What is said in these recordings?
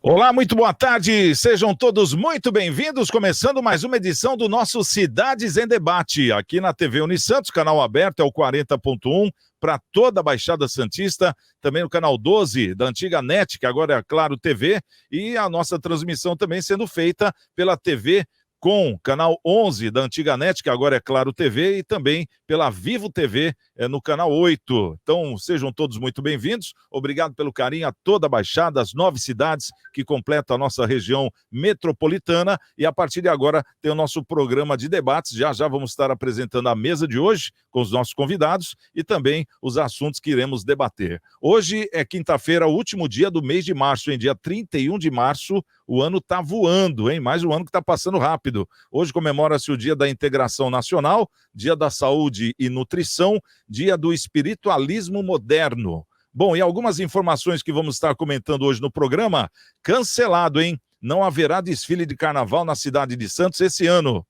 Olá, muito boa tarde, sejam todos muito bem-vindos, começando mais uma edição do nosso Cidades em Debate, aqui na TV Unisantos, canal aberto é o 40.1, para toda a Baixada Santista, também no canal 12 da antiga NET, que agora é a Claro TV, e a nossa transmissão também sendo feita pela TV com canal 11 da antiga NET, que agora é Claro TV, e também pela Vivo TV, no canal 8. Então, sejam todos muito bem-vindos. Obrigado pelo carinho a toda a Baixada, as 9 cidades que completam a nossa região metropolitana. E a partir de agora tem o nosso programa de debates. Já já vamos estar apresentando a mesa de hoje com os nossos convidados e também os assuntos que iremos debater. Hoje é quinta-feira, o último dia do mês de março, em dia 31 de março. O ano está voando, hein? Mais um ano que está passando rápido. Hoje comemora-se o Dia da Integração Nacional, Dia da Saúde e Nutrição, Dia do Espiritualismo Moderno. Bom, e algumas informações que vamos estar comentando hoje no programa. Cancelado, hein? Não haverá desfile de carnaval na cidade de Santos esse ano.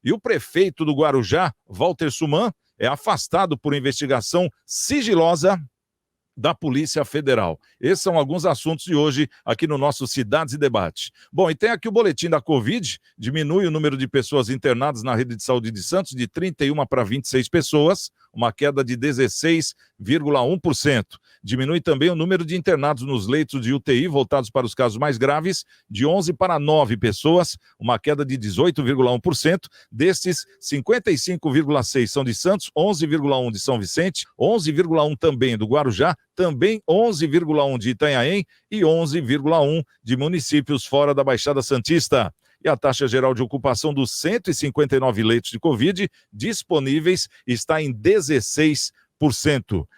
E o prefeito do Guarujá, Walter Suman, é afastado por investigação sigilosa da Polícia Federal. Esses são alguns assuntos de hoje aqui no nosso Cidades e Debate. Bom, e tem aqui o boletim da Covid, diminui o número de pessoas internadas na rede de saúde de Santos de 31 para 26 pessoas, uma queda de 16,1%. Diminui também o número de internados nos leitos de UTI voltados para os casos mais graves, de 11 para 9 pessoas, uma queda de 18,1%. Destes, 55,6 são de Santos, 11,1 de São Vicente, 11,1 também do Guarujá, também 11,1 de Itanhaém e 11,1 de municípios fora da Baixada Santista. E a taxa geral de ocupação dos 159 leitos de Covid disponíveis está em 16%.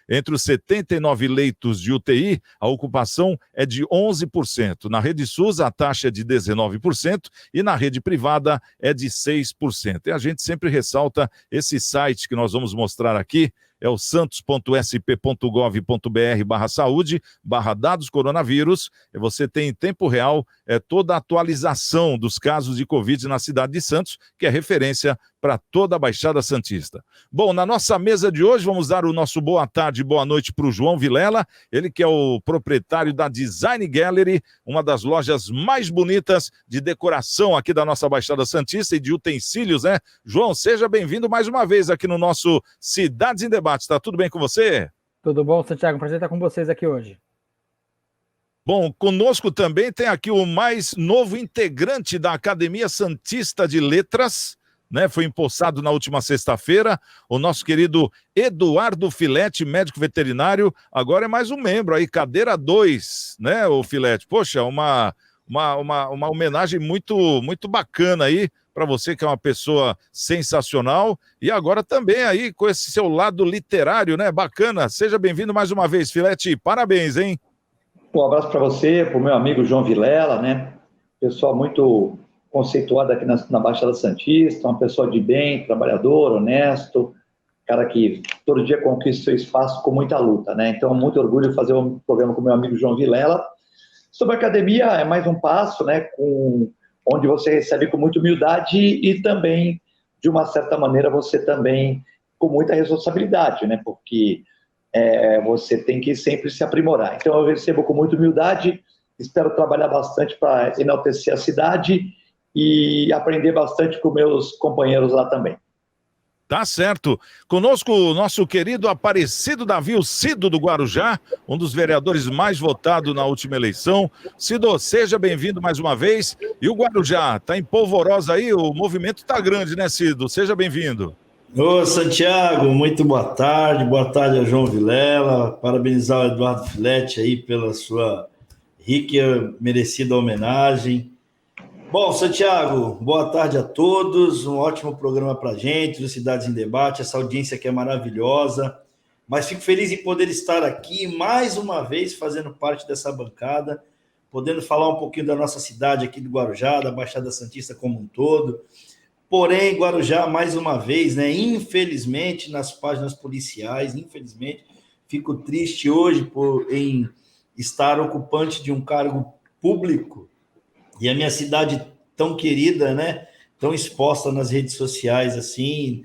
Entre os 79 leitos de UTI, a ocupação é de 11%. Na rede SUS, a taxa é de 19% e na rede privada é de 6%. E a gente sempre ressalta esse site que nós vamos mostrar aqui, é o santos.sp.gov.br/saúde/dados coronavírus. E você tem em tempo real toda a atualização dos casos de Covid na cidade de Santos, que é referência para toda a Baixada Santista. Bom, na nossa mesa de hoje, vamos dar o nosso boa tarde e boa noite para o João Vilela, ele que é o proprietário da Design Gallery, uma das lojas mais bonitas de decoração aqui da nossa Baixada Santista e de utensílios, né? João, seja bem-vindo mais uma vez aqui no nosso Cidades em Debate. Está tudo bem com você? Tudo bom, Santiago? Prazer estar com vocês aqui hoje. Bom, conosco também tem aqui o mais novo integrante da Academia Santista de Letras, né? Foi empossado na última sexta-feira, o nosso querido Eduardo Filete, médico veterinário, agora é mais um membro aí, cadeira 2, né, o Filete? Poxa, uma homenagem muito bacana aí, para você que é uma pessoa sensacional, e agora também aí com esse seu lado literário, né? Bacana. Seja bem-vindo mais uma vez, Filete. Parabéns, hein? Um abraço para você, para o meu amigo João Vilela, né? Pessoal muito conceituado aqui na Baixada Santista, uma pessoa de bem, trabalhador, honesto, cara que todo dia conquista seu espaço com muita luta, né? Então, muito orgulho de fazer um programa com o meu amigo João Vilela. Sobre a academia, é mais um passo, né? Onde você recebe com muita humildade e também, de uma certa maneira, você também com muita responsabilidade, né? Porque você tem que sempre se aprimorar. Então, eu recebo com muita humildade, espero trabalhar bastante para enaltecer a cidade e aprender bastante com meus companheiros lá também. Tá certo. Conosco o nosso querido Aparecido Davi, o Cido do Guarujá, um dos vereadores mais votados na última eleição. Cido, seja bem-vindo mais uma vez. E o Guarujá, tá em polvorosa aí? O movimento tá grande, né, Cido? Seja bem-vindo. Ô, Santiago, muito boa tarde ao João Vilela, parabenizar o Eduardo Filete aí pela sua rica e merecida homenagem. Bom, Santiago, boa tarde a todos, um ótimo programa para a gente, do Cidades em Debate, essa audiência aqui é maravilhosa, mas fico feliz em poder estar aqui mais uma vez fazendo parte dessa bancada, podendo falar um pouquinho da nossa cidade aqui do Guarujá, da Baixada Santista como um todo. Porém, Guarujá, mais uma vez, né, infelizmente, nas páginas policiais, infelizmente, fico triste hoje em estar ocupante de um cargo público e a minha cidade tão querida, né, tão exposta nas redes sociais, assim,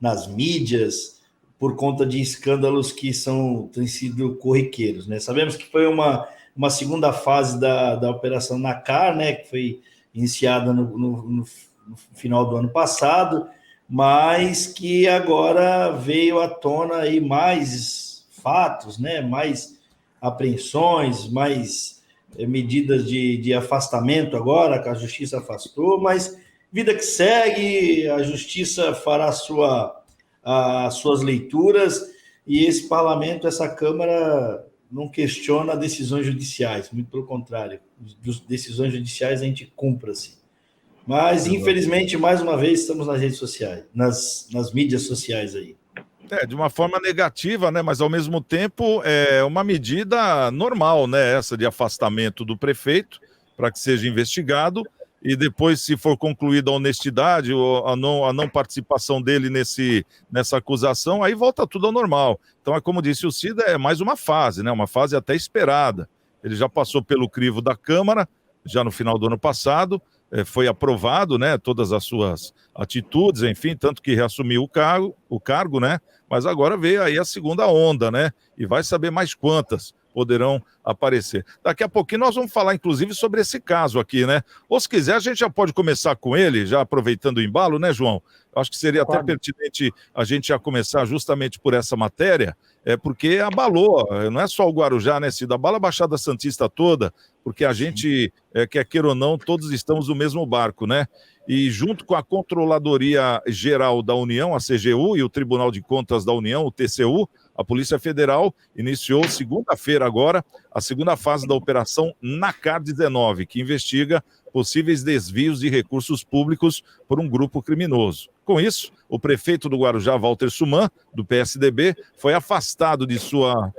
nas mídias, por conta de escândalos que têm sido corriqueiros, né? Sabemos que foi uma uma segunda fase da Operação Nacar, né, que foi iniciada no final do ano passado, mas que agora veio à tona aí mais fatos, né, mais apreensões, mais medidas de afastamento agora, que a Justiça afastou, mas vida que segue, a Justiça fará as suas leituras, e esse parlamento, essa Câmara, não questiona decisões judiciais, muito pelo contrário, decisões judiciais a gente cumpra-se. Mas, infelizmente, mais uma vez, estamos nas redes sociais, nas mídias sociais aí. De uma forma negativa, né? Mas ao mesmo tempo é uma medida normal, né? Essa de afastamento do prefeito para que seja investigado e depois, se for concluída a honestidade ou a não participação dele nessa acusação, aí volta tudo ao normal. Então, é como disse o Cida, é mais uma fase, né? Uma fase até esperada. Ele já passou pelo crivo da Câmara, já no final do ano passado, foi aprovado, né? Todas as suas atitudes, enfim, tanto que reassumiu o cargo, né? Mas agora veio aí a segunda onda, né? E vai saber mais quantas poderão aparecer. Daqui a pouquinho nós vamos falar, inclusive, sobre esse caso aqui, né? Ou se quiser, a gente já pode começar com ele, já aproveitando o embalo, né, João? Acho que seria até pertinente a gente já começar justamente por essa matéria, porque abalou, não é só o Guarujá, né, Cida? Abala a Baixada Santista toda, porque a gente, quer queira ou não, todos estamos no mesmo barco, né? E junto com a Controladoria Geral da União, a CGU, e o Tribunal de Contas da União, o TCU, a Polícia Federal iniciou segunda-feira agora a segunda fase da Operação Nacar 19, que investiga possíveis desvios de recursos públicos por um grupo criminoso. Com isso, o prefeito do Guarujá, Walter Suman, do PSDB, foi afastado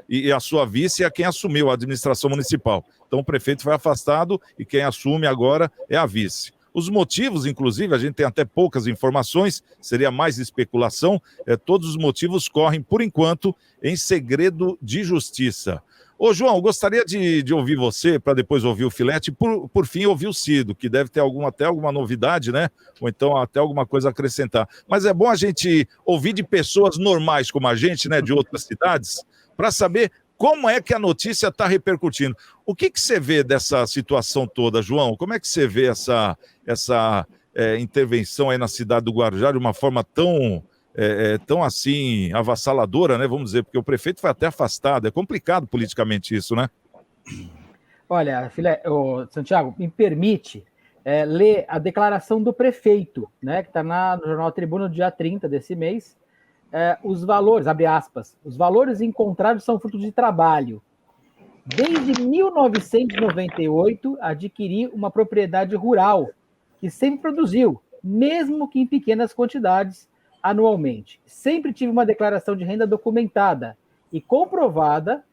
e a sua vice é quem assumiu a administração municipal. Então o prefeito foi afastado e quem assume agora é a vice. Os motivos, inclusive, a gente tem até poucas informações, seria mais especulação, todos os motivos correm, por enquanto, em segredo de justiça. Ô, João, gostaria de ouvir você, para depois ouvir o Filete, por fim ouvir o Cido, que deve ter até alguma novidade, né? Ou então até alguma coisa a acrescentar. Mas é bom a gente ouvir de pessoas normais como a gente, né, de outras cidades, para saber como é que a notícia está repercutindo. O que você vê dessa situação toda, João? Como é que você vê essa intervenção aí na cidade do Guarujá de uma forma tão assim avassaladora, né? Vamos dizer, porque o prefeito foi até afastado. É complicado politicamente isso, né? Olha, Santiago, me permite ler a declaração do prefeito, né? Que está no Jornal Tribuna, no dia 30 desse mês. Os valores, abre aspas, os valores encontrados são fruto de trabalho. Desde 1998, adquiri uma propriedade rural que sempre produziu, mesmo que em pequenas quantidades, anualmente. Sempre tive uma declaração de renda documentada e comprovada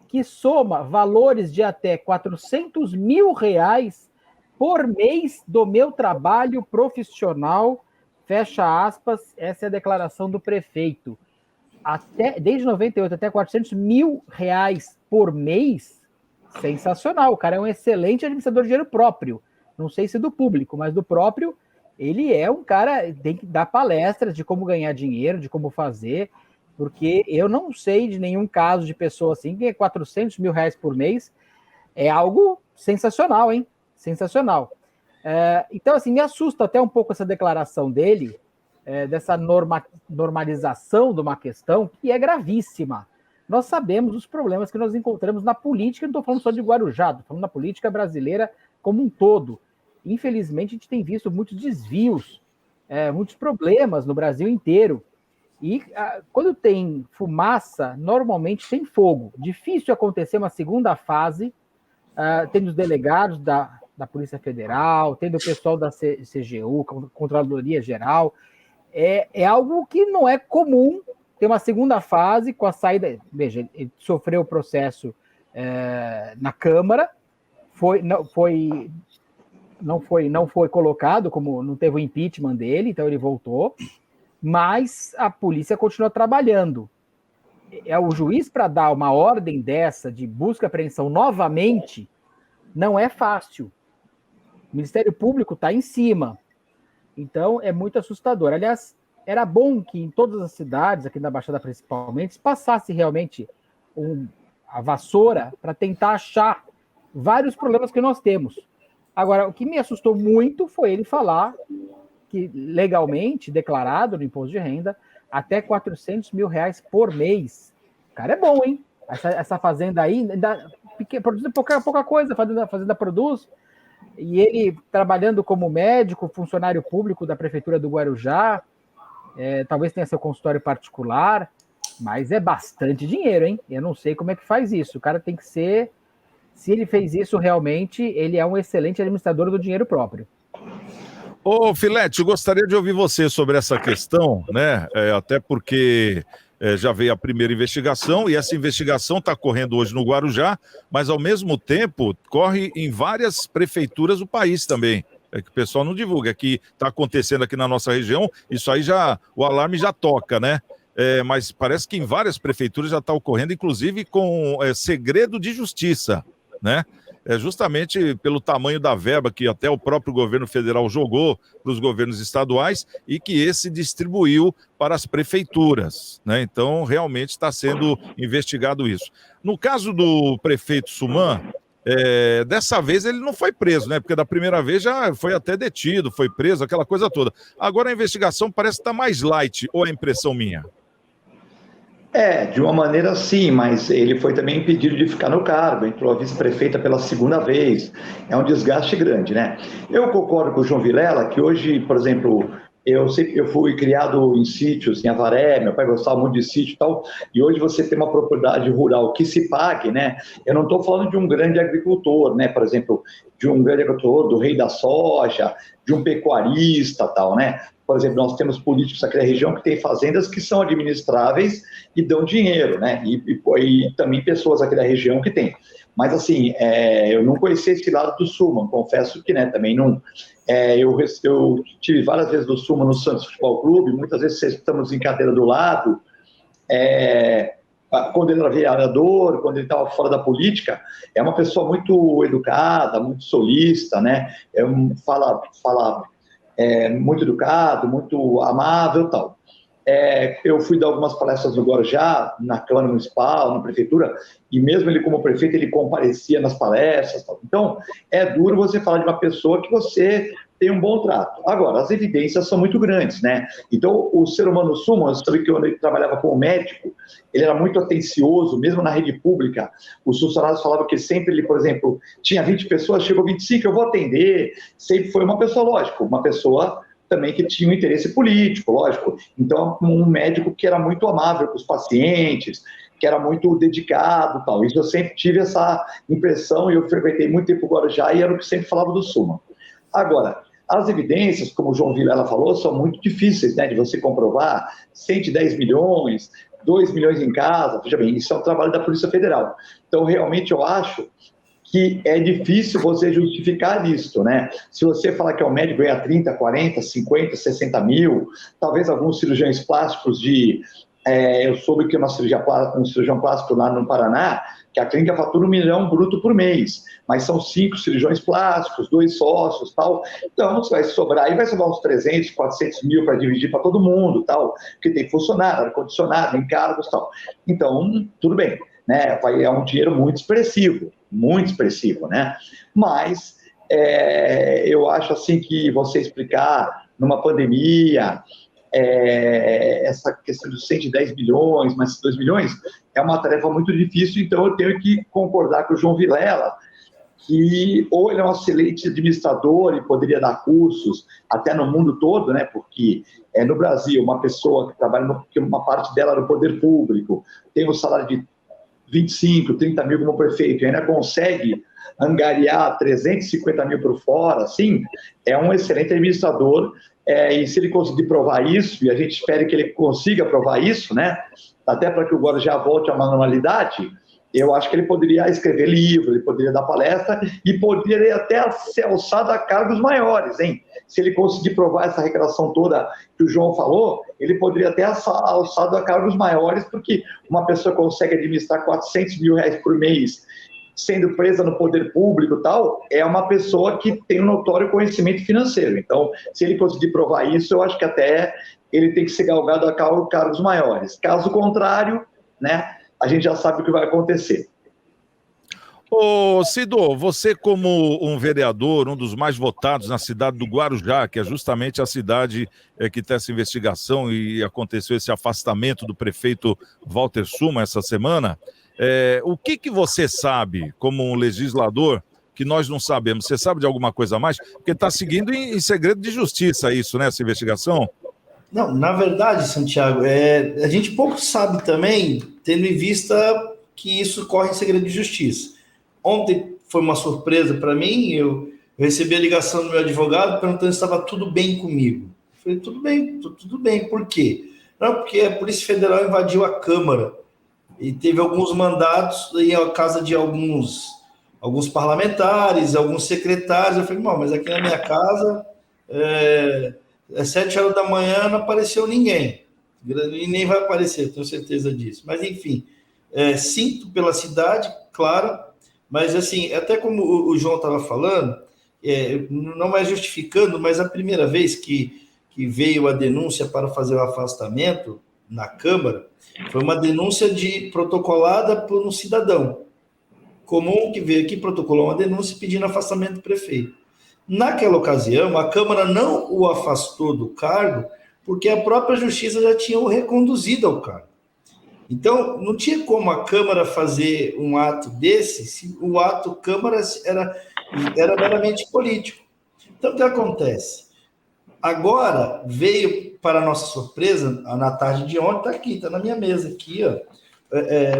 que soma valores de até R$400 mil por mês do meu trabalho profissional. Fecha aspas, essa é a declaração do prefeito. Desde 98 até R$400 mil por mês, sensacional. O cara é um excelente administrador de dinheiro próprio. Não sei se do público, mas do próprio, ele é um cara, tem que dar palestras de como ganhar dinheiro, de como fazer, porque eu não sei de nenhum caso de pessoa assim que é R$400 mil por mês. É algo sensacional, hein? Sensacional. Então, assim, me assusta até um pouco essa declaração dele, dessa normalização de uma questão que é gravíssima. Nós sabemos os problemas que nós encontramos na política, não estou falando só de Guarujá, estou falando na política brasileira como um todo. Infelizmente, a gente tem visto muitos desvios, muitos problemas no Brasil inteiro. E quando tem fumaça, normalmente tem fogo. Difícil acontecer uma segunda fase, tendo os delegados da Polícia Federal, tendo o pessoal da CGU, Controladoria Geral. É algo que não é comum ter uma segunda fase com a saída. Veja, ele sofreu o processo na Câmara, não foi colocado, como não teve o impeachment dele, então ele voltou, mas a polícia continua trabalhando. O juiz, para dar uma ordem dessa de busca e apreensão novamente, não é fácil. O Ministério Público está em cima. Então, é muito assustador. Aliás, era bom que em todas as cidades, aqui na Baixada principalmente, passasse realmente a vassoura para tentar achar vários problemas que nós temos. Agora, o que me assustou muito foi ele falar que legalmente declarado no imposto de renda até R$400 mil por mês. O cara é bom, hein? Essa fazenda aí produz pouca coisa, a fazenda produz. E ele trabalhando como médico, funcionário público da Prefeitura do Guarujá, talvez tenha seu consultório particular, mas é bastante dinheiro, hein? Eu não sei como é que faz isso. O cara tem que ser... Se ele fez isso realmente, ele é um excelente administrador do dinheiro próprio. Ô, Filete, eu gostaria de ouvir você sobre essa questão, né? Até porque já veio a primeira investigação e essa investigação está correndo hoje no Guarujá, mas ao mesmo tempo corre em várias prefeituras do país também. É que o pessoal não divulga, que está acontecendo aqui na nossa região, isso aí o alarme já toca, né? Mas parece que em várias prefeituras já está ocorrendo, inclusive com segredo de justiça, né? Justamente pelo tamanho da verba que até o próprio governo federal jogou para os governos estaduais e que esse distribuiu para as prefeituras, né? Então, realmente está sendo investigado isso. No caso do prefeito Suman, dessa vez ele não foi preso, né? Porque da primeira vez já foi até detido, foi preso, aquela coisa toda. Agora a investigação parece estar mais light, ou é impressão minha? De uma maneira sim, mas ele foi também impedido de ficar no cargo, entrou a vice-prefeita pela segunda vez, é um desgaste grande, né? Eu concordo com o João Vilela que hoje, por exemplo, eu fui criado em sítios, em Avaré, meu pai gostava muito de sítio e tal, e hoje você tem uma propriedade rural que se pague, né? Eu não estou falando de um grande agricultor, né? Por exemplo, de um grande agricultor, do rei da soja, de um pecuarista tal, né? Por exemplo, nós temos políticos aqui da região que têm fazendas que são administráveis e dão dinheiro, né? E também pessoas aqui da região que têm. Mas, assim, eu não conheci esse lado do Suman, confesso que, né, também não... eu tive várias vezes do Suman no Santos Futebol Clube, muitas vezes estamos em cadeira do lado. Quando ele era vereador, quando ele estava fora da política, é uma pessoa muito educada, muito solícita, né? Fala muito educado, muito amável e tal. Eu fui dar algumas palestras no Guarujá, na Câmara Municipal, na Prefeitura, e mesmo ele como prefeito, ele comparecia nas palestras. Tal. Então, é duro você falar de uma pessoa que você tem um bom trato. Agora, as evidências são muito grandes, né? Então, o ser humano Suman, sabe que quando ele trabalhava como médico, ele era muito atencioso, mesmo na rede pública, os funcionários falavam que sempre ele, por exemplo, tinha 20 pessoas, chegou 25, eu vou atender, sempre foi uma pessoa, lógico, uma pessoa também que tinha um interesse político, lógico. Então, um médico que era muito amável com os pacientes, que era muito dedicado, tal. Isso eu sempre tive essa impressão e eu frequentei muito tempo o Guarujá e era o que sempre falava do Suman. Agora, as evidências, como o João Vilela falou, são muito difíceis, né, de você comprovar. 110 milhões, 2 milhões em casa, veja bem, isso é um trabalho da Polícia Federal. Então, realmente, eu acho que é difícil você justificar isso, né? Se você falar que é um médico ganha 30, 40, 50, 60 mil, talvez alguns cirurgiões plásticos eu soube que um cirurgião plástico lá no Paraná, que a clínica fatura R$1 milhão bruto por mês, mas são 5 cirurgiões plásticos, 2 sócios, tal. Então, vai sobrar uns 300, 400 mil para dividir para todo mundo, tal, porque tem funcionário, ar-condicionado, encargos, tal. Então, tudo bem, né? É um dinheiro muito expressivo, né? Mas eu acho assim que você explicar numa pandemia essa questão dos 110 milhões, mais 2 milhões, é uma tarefa muito difícil, então eu tenho que concordar com o João Vilela, que ou ele é um excelente administrador e poderia dar cursos até no mundo todo, né? Porque no Brasil, uma pessoa que trabalha, que uma parte dela é no poder público, tem um salário de 25, 30 mil como prefeito, e ainda consegue angariar 350 mil por fora, assim, é um excelente administrador, e se ele conseguir provar isso, e a gente espera que ele consiga provar isso, né, até para que o Guarujá volte a uma normalidade, eu acho que ele poderia escrever livro, ele poderia dar palestra e poderia até ser alçado a cargos maiores, hein? Se ele conseguir provar essa reclamação toda que o João falou, ele poderia até alçado a cargos maiores, porque uma pessoa consegue administrar 400 mil reais por mês sendo presa no poder público e tal, é uma pessoa que tem um notório conhecimento financeiro. Então, se ele conseguir provar isso, eu acho que até ele tem que ser galgado a cargos maiores. Caso contrário, né, a gente já sabe o que vai acontecer. Ô, Cido, você como um vereador, um dos mais votados na cidade do Guarujá, que é justamente a cidade que tem essa investigação e aconteceu esse afastamento do prefeito Walter Suma essa semana, o que você sabe como um legislador que nós não sabemos? Você sabe de alguma coisa a mais? Porque está seguindo em segredo de justiça isso, né, essa investigação? Não, na verdade, Santiago, a gente pouco sabe também, tendo em vista que isso corre em segredo de justiça. Ontem foi uma surpresa para mim, eu recebi a ligação do meu advogado perguntando se estava tudo bem comigo. Eu falei, tudo bem, por quê? Não, porque a Polícia Federal invadiu a Câmara e teve alguns mandados em casa de alguns parlamentares, alguns secretários. Eu falei, não, mas aqui na minha casa, às 7 horas da manhã não apareceu ninguém, e nem vai aparecer, tenho certeza disso. Mas, enfim, sinto pela cidade, claro, mas, assim, até como o João estava falando, não é justificando, mas a primeira vez que veio a denúncia para fazer o afastamento na Câmara, foi uma denúncia protocolada por um cidadão comum que veio aqui, protocolou uma denúncia pedindo afastamento do prefeito. Naquela ocasião, a Câmara não o afastou do cargo, porque a própria Justiça já tinha o reconduzido ao cargo. Então, não tinha como a Câmara fazer um ato desse se o ato Câmara era meramente político. Então, o que acontece? Agora, veio, para nossa surpresa, na tarde de ontem, está aqui, está na minha mesa, aqui, ó,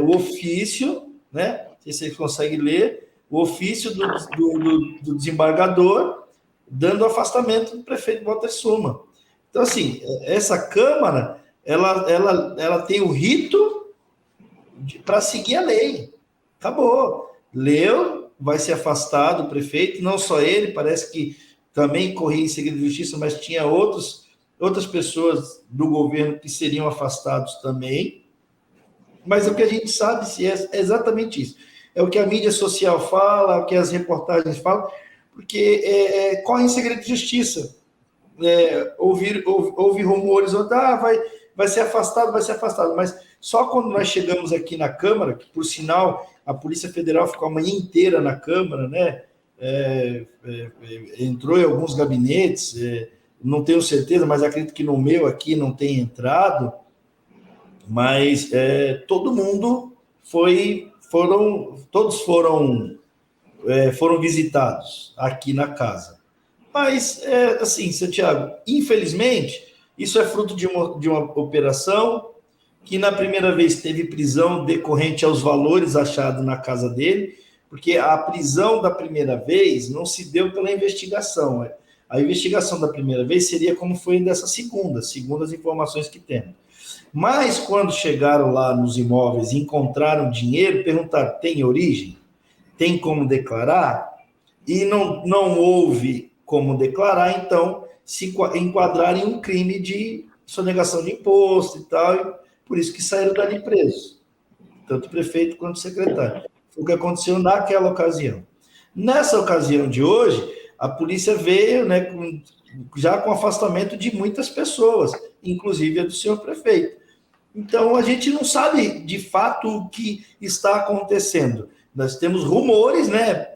o ofício, né? Não sei se vocês conseguem ler, o ofício do desembargador dando afastamento do prefeito Walter Suma. Então, assim, essa Câmara, ela tem o rito para seguir a lei. Acabou. Leu, vai ser afastado o prefeito, não só ele, parece que também corria em segredo de justiça, mas tinha outras pessoas do governo que seriam afastados também. Mas o que a gente sabe é exatamente isso. É o que a mídia social fala, o que as reportagens falam, porque corre em segredo de justiça. Houve rumores, vai ser afastado, mas só quando nós chegamos aqui na Câmara, que, por sinal, a Polícia Federal ficou a manhã inteira na Câmara, né? Entrou em alguns gabinetes, não tenho certeza, mas acredito que no meu aqui não tenha entrado, mas todo mundo todos foram visitados aqui na casa. Mas, assim, Santiago, infelizmente, isso é fruto de uma operação que na primeira vez teve prisão decorrente aos valores achados na casa dele, porque a prisão da primeira vez não se deu pela investigação. A investigação da primeira vez seria como foi dessa segunda, segundo as informações que temos. Mas quando chegaram lá nos imóveis e encontraram dinheiro, perguntaram, tem origem? Tem como declarar? E não houve como declarar, então se enquadraram em um crime de sonegação de imposto e tal, e por isso que saíram dali presos, tanto o prefeito quanto o secretário. Foi o que aconteceu naquela ocasião. Nessa ocasião de hoje, a polícia veio, né, já com afastamento de muitas pessoas, inclusive a do senhor prefeito. Então, a gente não sabe de fato o que está acontecendo. Nós temos rumores, né,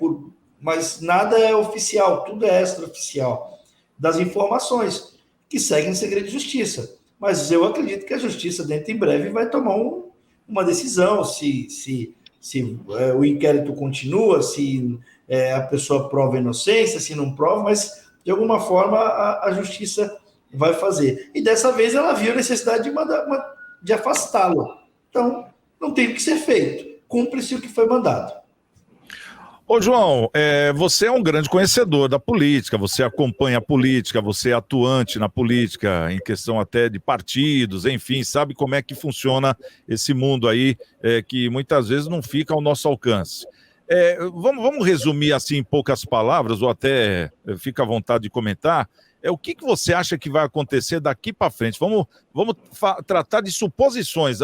mas nada é oficial, tudo é extraoficial, das informações que seguem em segredo de justiça. Mas eu acredito que a justiça, dentro em breve, vai tomar uma decisão, se o inquérito continua, se a pessoa prova a inocência, se não prova, mas, de alguma forma, a justiça vai fazer. E dessa vez ela viu a necessidade de afastá-lo. Então, não tem o que ser feito. Cumpre-se o que foi mandado. Ô, João, você é um grande conhecedor da política, você acompanha a política, você é atuante na política, em questão até de partidos, enfim, sabe como é que funciona esse mundo aí, que muitas vezes não fica ao nosso alcance. Vamos resumir assim em poucas palavras, ou até fica à vontade de comentar, o que você acha que vai acontecer daqui para frente? Vamos tratar de suposições,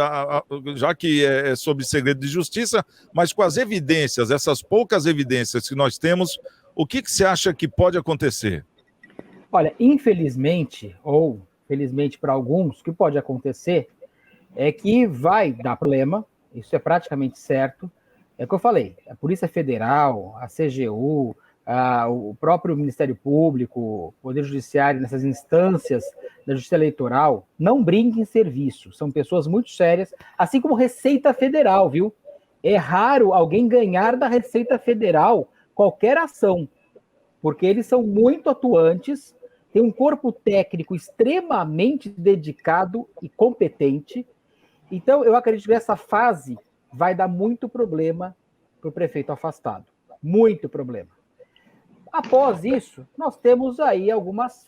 já que é sobre segredo de justiça, mas com as evidências, essas poucas evidências que nós temos, o que você acha que pode acontecer? Olha, infelizmente, ou felizmente para alguns, o que pode acontecer é que vai dar problema, isso é praticamente certo, É o que eu falei, a Polícia Federal, a CGU, o próprio Ministério Público, o Poder Judiciário, nessas instâncias da Justiça Eleitoral, não brinquem em serviço. São pessoas muito sérias, assim como Receita Federal, viu? É raro alguém ganhar da Receita Federal qualquer ação, porque eles são muito atuantes, têm um corpo técnico extremamente dedicado e competente. Então, eu acredito que essa fase vai dar muito problema para o prefeito afastado. Muito problema. Após isso, nós temos aí algumas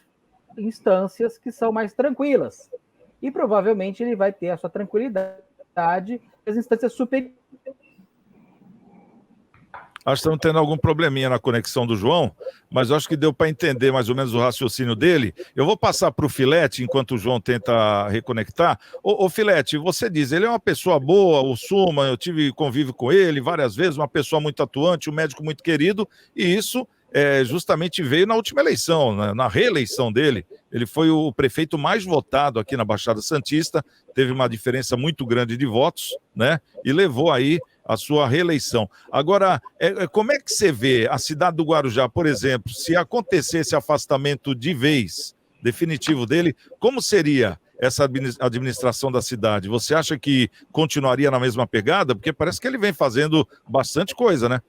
instâncias que são mais tranquilas. E provavelmente ele vai ter a sua tranquilidade nas instâncias superiores. Acho que estamos tendo algum probleminha na conexão do João, mas eu acho que deu para entender mais ou menos o raciocínio dele. Eu vou passar para o Filete, enquanto o João tenta reconectar. Ô Filete, você diz, ele é uma pessoa boa, o Suma, eu tive convívio com ele várias vezes, uma pessoa muito atuante, um médico muito querido, e isso justamente veio na última eleição, na reeleição dele. Ele foi o prefeito mais votado aqui na Baixada Santista, teve uma diferença muito grande de votos, né? E levou aí a sua reeleição. Agora, como é que você vê a cidade do Guarujá, por exemplo, se acontecesse afastamento de vez, definitivo dele, como seria essa administração da cidade? Você acha que continuaria na mesma pegada? Porque parece que ele vem fazendo bastante coisa, né?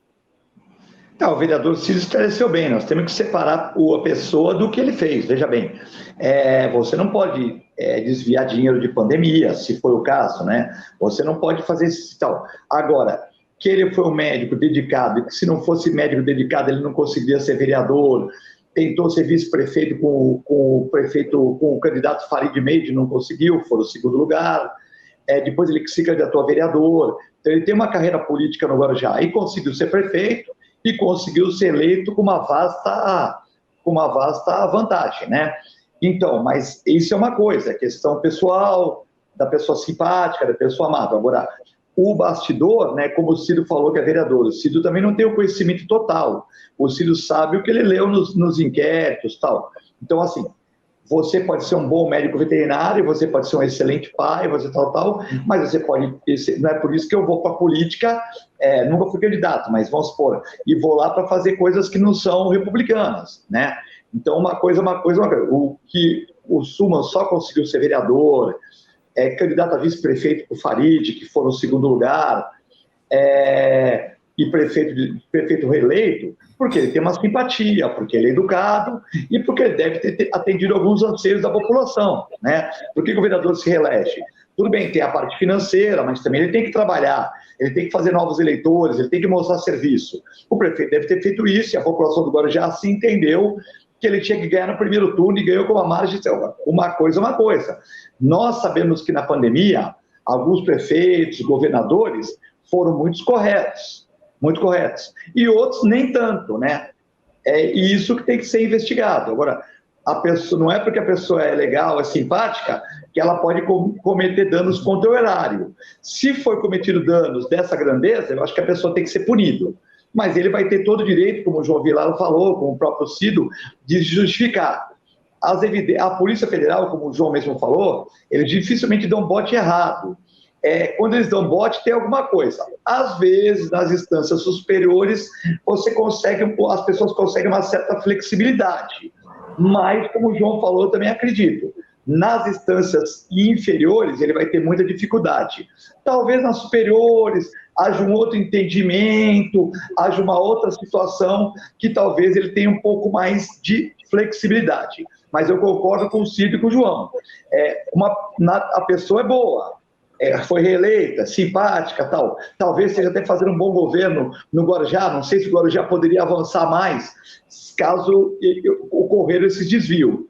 Não, o vereador Cid esclareceu bem, nós temos que separar a pessoa do que ele fez, veja bem, você não pode desviar dinheiro de pandemia, se for o caso, né? Você não pode fazer isso e tal. Agora, que ele foi um médico dedicado, e que se não fosse médico dedicado ele não conseguiria ser vereador, tentou ser vice-prefeito com o candidato Farid Meide, não conseguiu, foi no segundo lugar, depois ele se candidatou a vereador, então ele tem uma carreira política no Guarujá e conseguiu ser prefeito, e conseguiu ser eleito com uma vasta vantagem, né? Então, mas isso é uma coisa, é questão pessoal, da pessoa simpática, da pessoa amável. Agora, o bastidor, né, como o Cido falou que é vereador, o Cido também não tem o conhecimento total. O Cido sabe o que ele leu nos inquéritos e tal. Então, assim, você pode ser um bom médico veterinário, você pode ser um excelente pai, você tal, mas você pode... Não é por isso que eu vou para a política, nunca fui candidato, mas vamos supor, e vou lá para fazer coisas que não são republicanas, né? Então, uma coisa. O que o Suma só conseguiu ser vereador, candidato a vice-prefeito para o Farid, que foi no segundo lugar, e prefeito reeleito, porque ele tem uma simpatia, porque ele é educado e porque ele deve ter atendido alguns anseios da população, né? Por que o vereador se reelege? Tudo bem, tem a parte financeira, mas também ele tem que trabalhar, ele tem que fazer novos eleitores, ele tem que mostrar serviço. O prefeito deve ter feito isso e a população do Guarujá se entendeu que ele tinha que ganhar no primeiro turno e ganhou com uma margem de uma coisa. Nós sabemos que na pandemia, alguns prefeitos, governadores foram muito corretos, e outros nem tanto, né? E isso que tem que ser investigado. Agora, a pessoa, não é porque a pessoa é legal, é simpática, que ela pode cometer danos contra o erário. Se for cometido danos dessa grandeza, eu acho que a pessoa tem que ser punido. Mas ele vai ter todo o direito, como o João Vilar falou, como o próprio Cido, de justificar. A Polícia Federal, como o João mesmo falou, eles dificilmente dão bote errado. Quando eles dão bote, tem alguma coisa. Às vezes, nas instâncias superiores, as pessoas conseguem uma certa flexibilidade. Mas, como o João falou, eu também acredito. Nas instâncias inferiores, ele vai ter muita dificuldade. Talvez nas superiores haja um outro entendimento, haja uma outra situação que talvez ele tenha um pouco mais de flexibilidade. Mas eu concordo com o Cid e com o João. A pessoa é boa, foi reeleita, simpática, tal. Talvez esteja até fazendo um bom governo no Guarujá. Não sei se o Guarujá poderia avançar mais caso ocorreram esses desvios.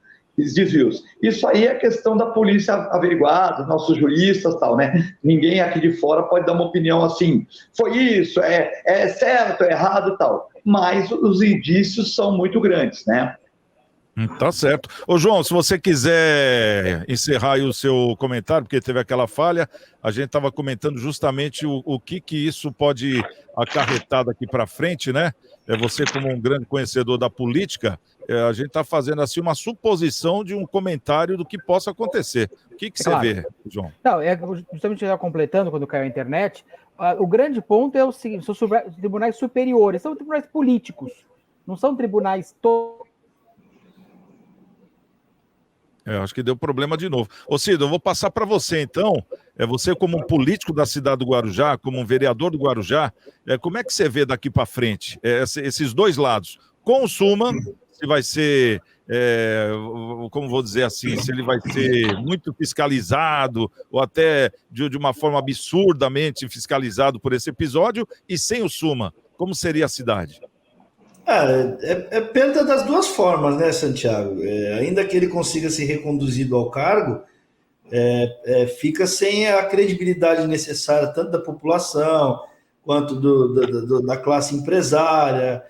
Isso aí é questão da polícia averiguar, dos nossos juristas, tal, né? Ninguém aqui de fora pode dar uma opinião assim, foi isso, é certo, é errado, tal. Mas os indícios são muito grandes, né? Tá certo. Ô, João, se você quiser encerrar aí o seu comentário, porque teve aquela falha, a gente estava comentando justamente o que isso pode acarretar daqui para frente, né? Você, como um grande conhecedor da política, a gente está fazendo assim uma suposição de um comentário do que possa acontecer. O que você vê, João? Não, justamente já completando, quando caiu a internet, o grande ponto é o seguinte: são tribunais superiores, são tribunais políticos, não são tribunais acho que deu problema de novo. Ô, Cido, eu vou passar para você, então. Você, como um político da cidade do Guarujá, como um vereador do Guarujá, como é que você vê daqui para frente esses dois lados? Consuma, se vai ser, como vou dizer assim, se ele vai ser muito fiscalizado ou até de uma forma absurdamente fiscalizado por esse episódio, e sem o Suma, como seria a cidade? É perda das duas formas, né, Santiago? Ainda que ele consiga ser reconduzido ao cargo, fica sem a credibilidade necessária, tanto da população, quanto da classe empresária,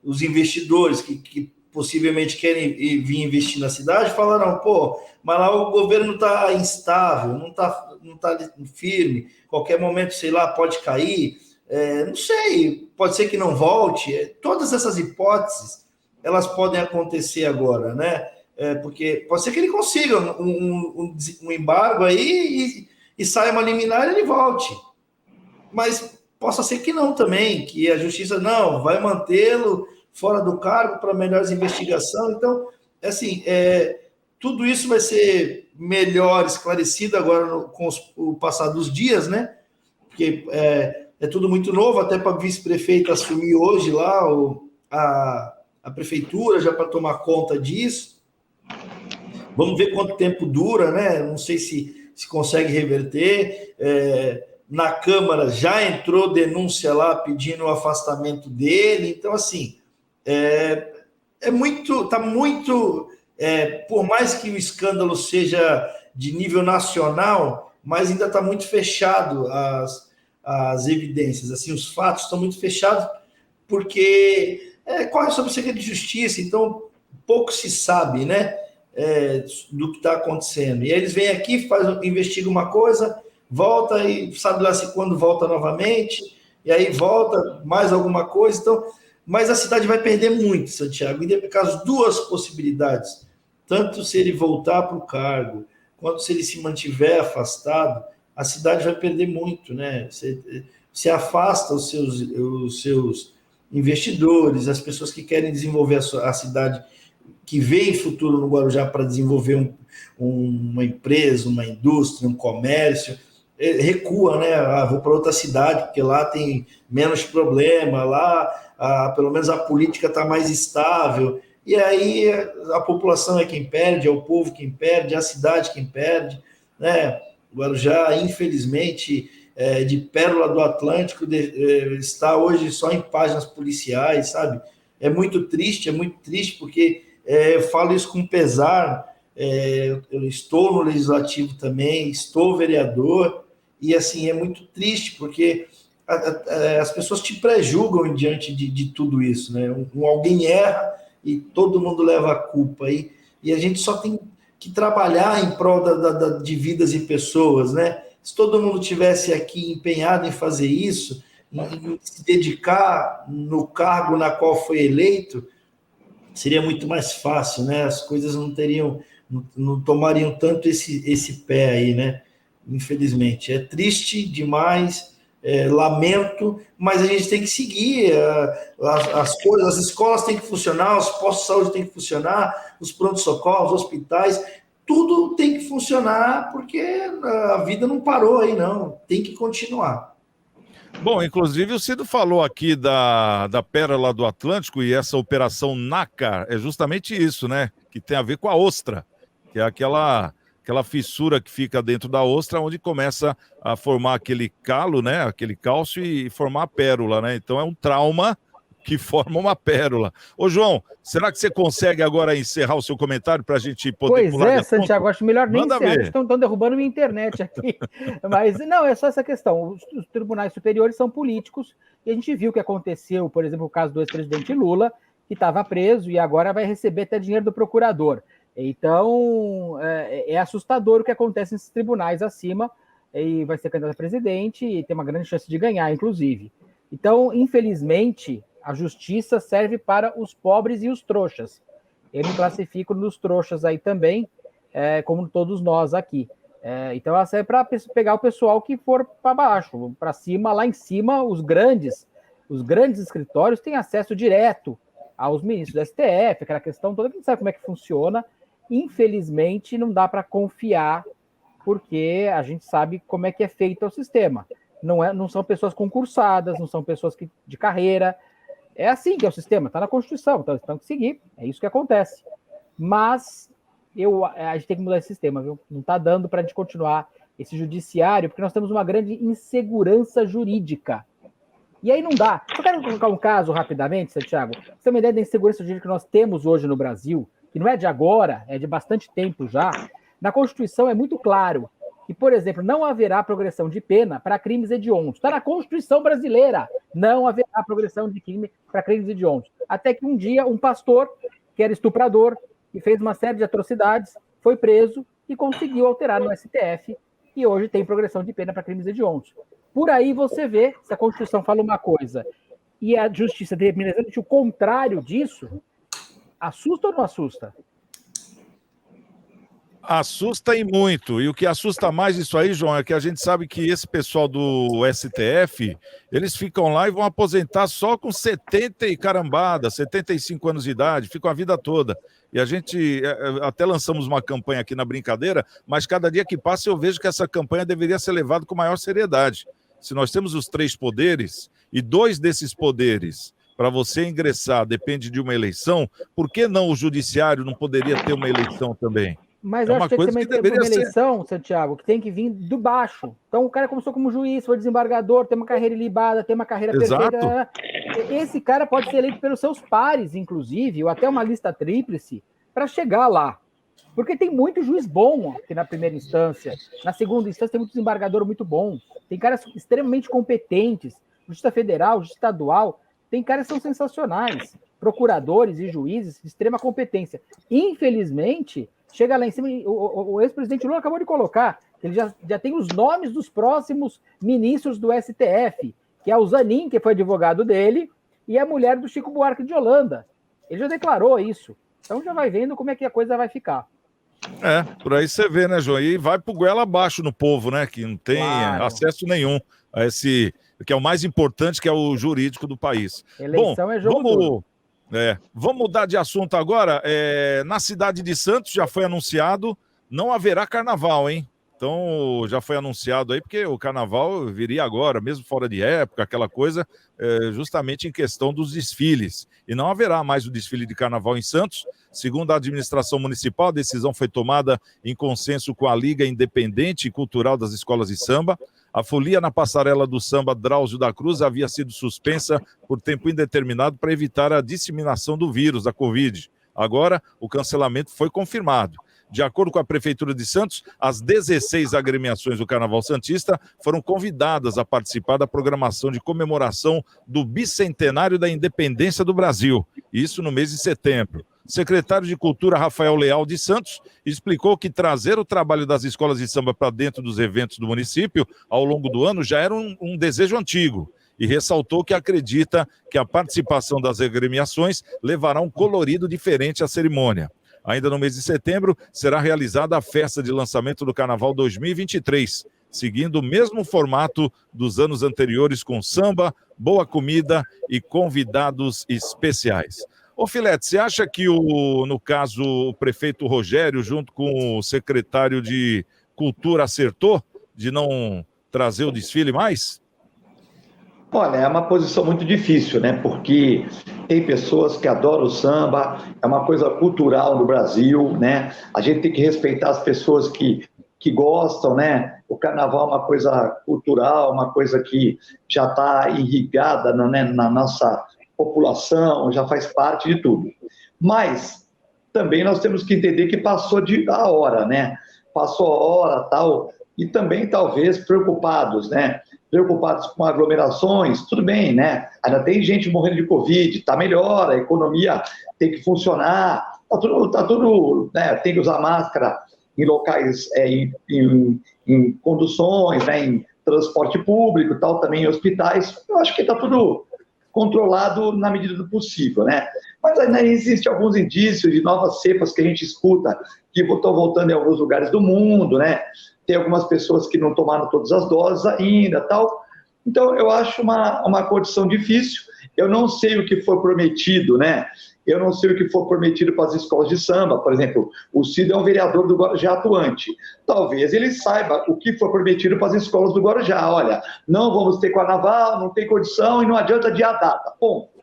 os investidores que possivelmente querem vir investir na cidade, falaram, mas lá o governo está instável, não tá firme, qualquer momento, sei lá, pode cair. Não sei, pode ser que não volte. Todas essas hipóteses, elas podem acontecer agora, né? Porque pode ser que ele consiga um embargo aí e saia uma liminar e ele volte. Mas possa ser que não também, que a justiça não vai mantê-lo fora do cargo para melhores investigações. Então, assim, tudo isso vai ser melhor esclarecido agora com o passar dos dias, né? Porque é tudo muito novo, até para a vice-prefeita assumir hoje lá a prefeitura, já para tomar conta disso. Vamos ver quanto tempo dura, né? Não sei se consegue reverter. Na Câmara já entrou denúncia lá pedindo o afastamento dele. Então, assim, tá muito. Por mais que o escândalo seja de nível nacional, mas ainda está muito fechado as evidências, assim, os fatos estão muito fechados, porque corre sobre o segredo de justiça, então pouco se sabe, né, do que está acontecendo. E aí eles vêm aqui, investigam uma coisa, volta e sabe lá se quando volta novamente, e aí volta mais alguma coisa. Então, mas a cidade vai perder muito, Santiago, por causa das duas possibilidades, tanto se ele voltar para o cargo, quanto se ele se mantiver afastado, a cidade vai perder muito, né? Você afasta os seus investidores, as pessoas que querem desenvolver a cidade, que veem futuro no Guarujá para desenvolver uma empresa, uma indústria, um comércio, recua, né? Vou para outra cidade, porque lá tem menos problema, lá pelo menos a política está mais estável. E aí a população é quem perde, é o povo quem perde, é a cidade quem perde, né? O Guarujá, infelizmente, de pérola do Atlântico, está hoje só em páginas policiais, sabe? É muito triste, porque eu falo isso com pesar. Eu estou no Legislativo também, estou vereador, e assim, é muito triste, porque as pessoas te prejulgam diante de tudo isso, né? Alguém erra e todo mundo leva a culpa, e a gente só tem que trabalhar em prol de vidas e pessoas, né? Se todo mundo tivesse aqui empenhado em fazer isso, em se dedicar no cargo na qual foi eleito, seria muito mais fácil, né? As coisas não tomariam tanto esse pé aí, né? Infelizmente. É triste demais, lamento, mas a gente tem que seguir as coisas, as escolas têm que funcionar, os postos de saúde têm que funcionar, os pronto-socorros, os hospitais, tudo tem que funcionar, porque a vida não parou aí, não, tem que continuar. Bom, inclusive o Cido falou aqui da Pérola do Atlântico, e essa operação NACAR é justamente isso, né? Que tem a ver com a ostra, que é aquela fissura que fica dentro da ostra, onde começa a formar aquele calo, né? Aquele cálcio, e formar a pérola, né? Então é um trauma que forma uma pérola. Ô, João, será que você consegue agora encerrar o seu comentário para a gente poder pular? Pois Santiago, acho melhor nem encerrar, estão derrubando minha internet aqui. Mas não, é só essa questão. Os tribunais superiores são políticos, e a gente viu o que aconteceu, por exemplo, o caso do ex-presidente Lula, que estava preso e agora vai receber até dinheiro do procurador. Então, é assustador o que acontece nesses tribunais acima, e vai ser candidato a presidente e tem uma grande chance de ganhar, inclusive. Então, infelizmente, a justiça serve para os pobres e os trouxas. Eu me classifico nos trouxas aí também, como todos nós aqui. Então, ela serve para pegar o pessoal que for para baixo, para cima, lá em cima, os grandes escritórios têm acesso direto aos ministros do STF, aquela questão toda, que não sabe como é que funciona. Infelizmente, não dá para confiar, porque a gente sabe como é que é feito o sistema. Não são pessoas concursadas, não são pessoas de carreira. É assim que é o sistema, está na Constituição, então eles têm que seguir, é isso que acontece. Mas a gente tem que mudar esse sistema, viu? Não está dando para a gente continuar esse judiciário, porque nós temos uma grande insegurança jurídica. E aí não dá. Eu quero colocar um caso rapidamente, Santiago. Você tem uma ideia da insegurança jurídica que nós temos hoje no Brasil, que não é de agora, é de bastante tempo já. Na Constituição é muito claro que, por exemplo, não haverá progressão de pena para crimes hediondos. Está na Constituição brasileira. Não haverá progressão de crime para crimes hediondos. Até que um dia um pastor, que era estuprador, que fez uma série de atrocidades, foi preso e conseguiu alterar no STF, e hoje tem progressão de pena para crimes hediondos. Por aí você vê, se a Constituição fala uma coisa e a Justiça determina exatamente o contrário disso, assusta ou não assusta? Assusta e muito. E o que assusta mais isso aí, João, é que a gente sabe que esse pessoal do STF, eles ficam lá e vão aposentar só com 70 e carambada, 75 anos de idade, ficam a vida toda. E a gente até lançamos uma campanha aqui na brincadeira, mas cada dia que passa eu vejo que essa campanha deveria ser levada com maior seriedade. Se nós temos os 3 poderes, e 2 desses poderes, para você ingressar, depende de uma eleição, por que não o judiciário não poderia ter uma eleição também? Mas eu acho que também tem uma eleição, Santiago, que tem que vir do baixo. Então o cara começou como juiz, foi desembargador, tem uma carreira ilibada, tem uma carreira perfeita. Esse cara pode ser eleito pelos seus pares, inclusive, ou até uma lista tríplice, para chegar lá. Porque tem muito juiz bom aqui na primeira instância. Na segunda instância tem muito desembargador muito bom. Tem caras extremamente competentes. Justiça federal, justiça estadual. Tem caras que são sensacionais. Procuradores e juízes de extrema competência. Infelizmente, chega lá em cima, o ex-presidente Lula acabou de colocar, ele já tem os nomes dos próximos ministros do STF, que é o Zanin, que foi advogado dele, e a mulher do Chico Buarque de Holanda. Ele já declarou isso. Então já vai vendo como é que a coisa vai ficar. Por aí você vê, né, João? E vai pro goela abaixo no povo, né? Que não tem acesso nenhum a esse, que é o mais importante, que é o jurídico do país. Eleição é jogo duro. Vamos mudar de assunto agora. Na cidade de Santos já foi anunciado, não haverá carnaval, hein? Então já foi anunciado aí, porque o carnaval viria agora, mesmo fora de época, aquela coisa, justamente em questão dos desfiles. E não haverá mais o desfile de carnaval em Santos. Segundo a administração municipal, a decisão foi tomada em consenso com a Liga Independente e Cultural das Escolas de Samba. A folia na passarela do samba Drauzio da Cruz havia sido suspensa por tempo indeterminado para evitar a disseminação do vírus, da Covid. Agora, o cancelamento foi confirmado. De acordo com a Prefeitura de Santos, as 16 agremiações do Carnaval Santista foram convidadas a participar da programação de comemoração do bicentenário da independência do Brasil, isso no mês de setembro. O secretário de Cultura, Rafael Leal de Santos, explicou que trazer o trabalho das escolas de samba para dentro dos eventos do município ao longo do ano já era um desejo antigo. E ressaltou que acredita que a participação das agremiações levará um colorido diferente à cerimônia. Ainda no mês de setembro, será realizada a festa de lançamento do Carnaval 2023, seguindo o mesmo formato dos anos anteriores, com samba, boa comida e convidados especiais. Ô Filete, você acha que, no caso, o prefeito Rogério, junto com o secretário de Cultura, acertou de não trazer o desfile mais? Olha, é uma posição muito difícil, né? Porque tem pessoas que adoram o samba, é uma coisa cultural no Brasil, né? A gente tem que respeitar as pessoas que gostam, né? O carnaval é uma coisa cultural, uma coisa que já está irrigada, né, na nossa população, já faz parte de tudo. Mas também nós temos que entender que passou a hora, né? Passou a hora, tal, e também talvez preocupados, né? Preocupados com aglomerações, tudo bem, né? Ainda tem gente morrendo de Covid, está melhor, a economia tem que funcionar, tá tudo, né? Tem que usar máscara em locais, em conduções, né? Em transporte público, tal, também em hospitais. Eu acho que está tudo controlado na medida do possível, né? Mas ainda existem alguns indícios de novas cepas que a gente escuta, que estão voltando em alguns lugares do mundo, né? Tem algumas pessoas que não tomaram todas as doses ainda, tal. Então, eu acho uma condição difícil. Eu não sei o que foi prometido, né? Eu não sei o que foi prometido para as escolas de samba. Por exemplo, o Cid é um vereador do Guarujá atuante. Talvez ele saiba o que foi prometido para as escolas do Guarujá. Olha, não vamos ter carnaval, não tem condição e não adianta adiar a data. Ponto.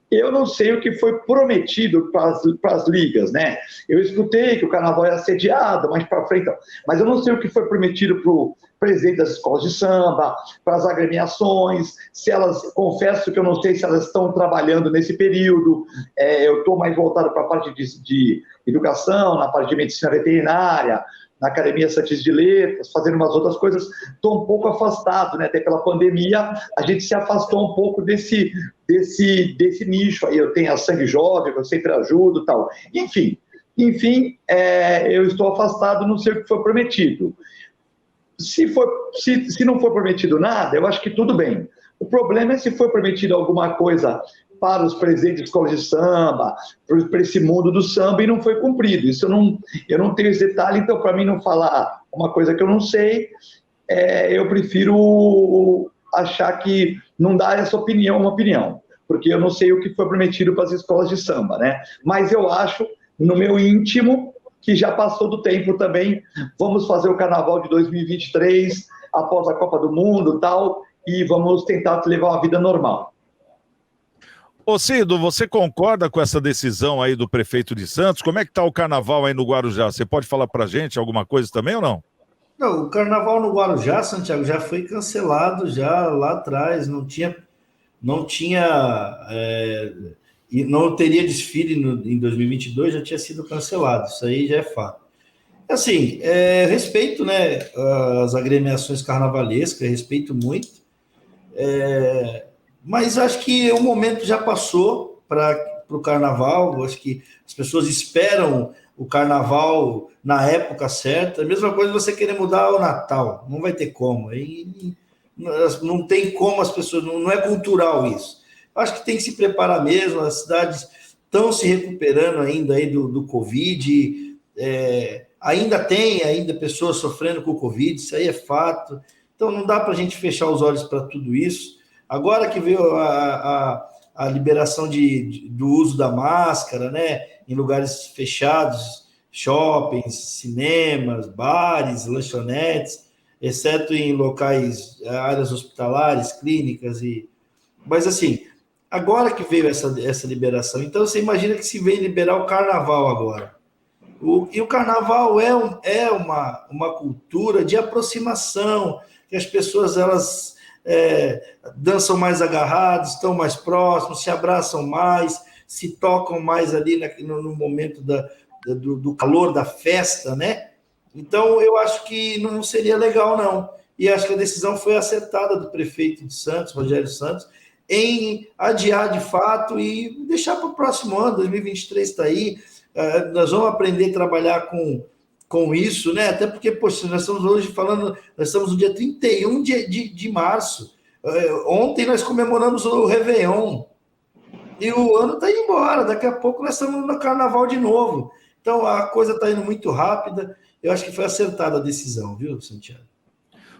Eu não sei o que foi prometido para as ligas, né? Eu escutei que o carnaval era sediado, mais para frente, mas eu não sei o que foi prometido para o presidente das escolas de samba, para as agremiações, se elas, confesso que eu não sei se elas estão trabalhando nesse período, eu estou mais voltado para a parte de educação, na parte de medicina veterinária, na Academia Santista de Letras, fazendo umas outras coisas, estou um pouco afastado, né? Até pela pandemia, a gente se afastou um pouco desse nicho aí. Eu tenho a Sangue Jovem, que eu sempre ajudo e tal. Enfim, eu estou afastado, não sei o que foi prometido. Se não for prometido nada, eu acho que tudo bem. O problema é se foi prometido alguma coisa para os presidentes de escolas de samba, para esse mundo do samba, e não foi cumprido. Isso eu não tenho esse detalhe, então, para mim não falar uma coisa que eu não sei, eu prefiro achar que não dá essa opinião uma opinião, porque eu não sei o que foi prometido para as escolas de samba, né? Mas eu acho, no meu íntimo, que já passou do tempo também. Vamos fazer o Carnaval de 2023, após a Copa do Mundo e tal, e vamos tentar levar uma vida normal. Ô Cido, você concorda com essa decisão aí do prefeito de Santos? Como é que tá o carnaval aí no Guarujá? Você pode falar pra gente alguma coisa também ou não? Não, o carnaval no Guarujá, Santiago, já foi cancelado já lá atrás, não e não teria desfile em 2022, já tinha sido cancelado, isso aí já é fato. Assim, respeito, né, as agremiações carnavalescas, respeito muito, mas acho que o momento já passou para o carnaval. Acho que as pessoas esperam o carnaval na época certa. A mesma coisa você querer mudar o Natal, não vai ter como. Não tem como as pessoas, não é cultural isso. Acho que tem que se preparar mesmo. As cidades estão se recuperando ainda aí do Covid. Ainda tem pessoas sofrendo com o Covid, isso aí é fato. Então não dá para a gente fechar os olhos para tudo isso. Agora que veio a liberação do uso da máscara, né, em lugares fechados, shoppings, cinemas, bares, lanchonetes, exceto em locais, áreas hospitalares, clínicas. Mas assim, agora que veio essa liberação, então você imagina que se vem liberar o carnaval agora. E o carnaval é uma cultura de aproximação, que as pessoas elas dançam mais agarrados, estão mais próximos, se abraçam mais, se tocam mais ali no momento do calor da festa, né? Então, eu acho que não seria legal, não. E acho que a decisão foi acertada do prefeito de Santos, Rogério Santos, em adiar de fato e deixar para o próximo ano, 2023 está aí. Nós vamos aprender a trabalhar com isso, né? Até porque, poxa, nós estamos hoje falando, nós estamos no dia 31 de março. Ontem nós comemoramos o Réveillon. E o ano está indo embora. Daqui a pouco nós estamos no Carnaval de novo. Então a coisa está indo muito rápida. Eu acho que foi acertada a decisão, viu, Santiago?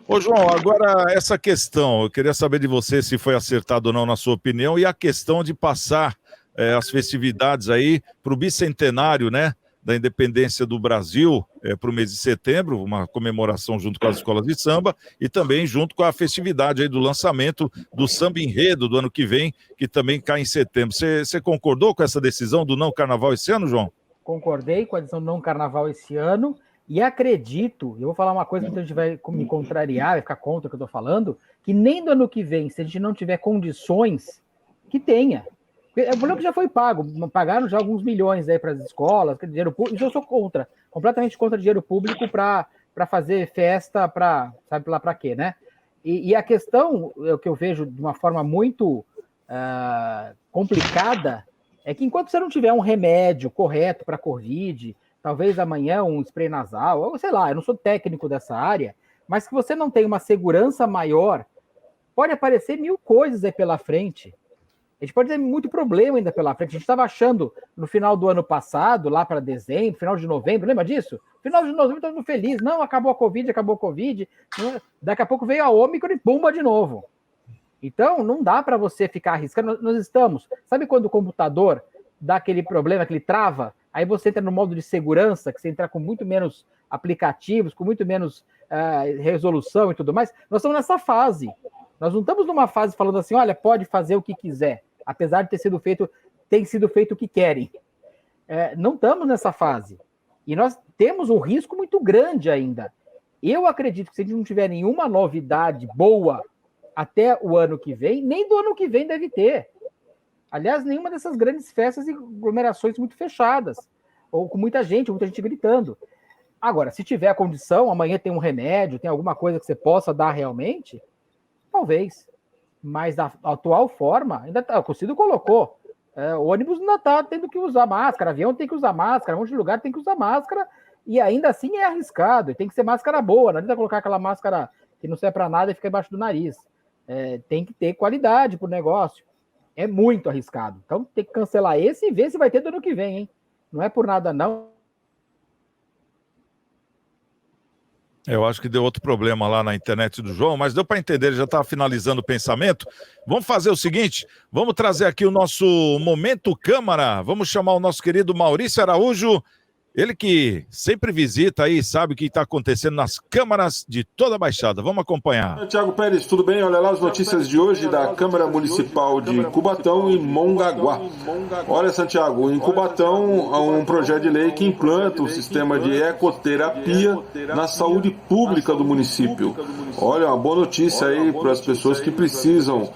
Ô, João, agora essa questão, eu queria saber de você se foi acertado ou não, na sua opinião, e a questão de passar as festividades aí para o bicentenário, né, da independência do Brasil, para o mês de setembro, uma comemoração junto com as escolas de samba, e também junto com a festividade aí do lançamento do Samba Enredo do ano que vem, que também cai em setembro. Você concordou com essa decisão do não carnaval esse ano, João? Concordei com a decisão do não carnaval esse ano, e acredito, eu vou falar uma coisa que a gente vai me contrariar, vai ficar contra o que eu estou falando, que nem do ano que vem, se a gente não tiver condições, que tenha. O problema que já foi pago, pagaram já alguns milhões aí para as escolas, dinheiro público, isso eu sou contra, completamente contra dinheiro público para para fazer festa, sabe lá para quê, né? E a questão, que eu vejo de uma forma muito complicada, é que enquanto você não tiver um remédio correto para Covid, talvez amanhã um spray nasal, ou sei lá, eu não sou técnico dessa área, mas que você não tem uma segurança maior, pode aparecer 1000 coisas aí pela frente. A gente pode ter muito problema ainda pela frente. A gente estava achando no final do ano passado, lá para dezembro, final de novembro, lembra disso? Final de novembro, todo mundo feliz. Não, acabou a Covid. Daqui a pouco veio a Ômicron e pumba de novo. Então, não dá para você ficar arriscando. Nós estamos... Sabe quando o computador dá aquele problema, que ele trava? Aí você entra no modo de segurança, que você entra com muito menos aplicativos, com muito menos resolução e tudo mais. Nós estamos nessa fase. Nós não estamos numa fase falando assim, olha, pode fazer o que quiser, apesar de tem sido feito o que querem. Não estamos nessa fase. E nós temos um risco muito grande ainda. Eu acredito que se a gente não tiver nenhuma novidade boa até o ano que vem, nem do ano que vem deve ter. Aliás, nenhuma dessas grandes festas e aglomerações muito fechadas, ou com muita gente gritando. Agora, se tiver a condição, amanhã tem um remédio, tem alguma coisa que você possa dar realmente... Talvez, mas da atual forma, ainda o Conselho colocou, o ônibus ainda está tendo que usar máscara, avião tem que usar máscara, um monte de lugar tem que usar máscara, e ainda assim é arriscado, e tem que ser máscara boa, não adianta colocar aquela máscara que não serve para nada e fica embaixo do nariz. Tem que ter qualidade para o negócio. É muito arriscado. Então tem que cancelar esse e ver se vai ter do ano que vem, hein? Não é por nada, não. Eu acho que deu outro problema lá na internet do João, mas deu para entender, ele já estava finalizando o pensamento. Vamos fazer o seguinte, vamos trazer aqui o nosso Momento Câmara, vamos chamar o nosso querido Maurício Araújo, ele que sempre visita aí, sabe o que está acontecendo nas câmaras de toda a Baixada. Vamos acompanhar. Tiago Pérez, tudo bem? Olha lá as notícias de hoje da Câmara Municipal de Cubatão e Mongaguá. Olha, Santiago, em Cubatão há um projeto de lei que implanta o sistema de ecoterapia na saúde pública do município. Olha, uma boa notícia aí para as pessoas que precisam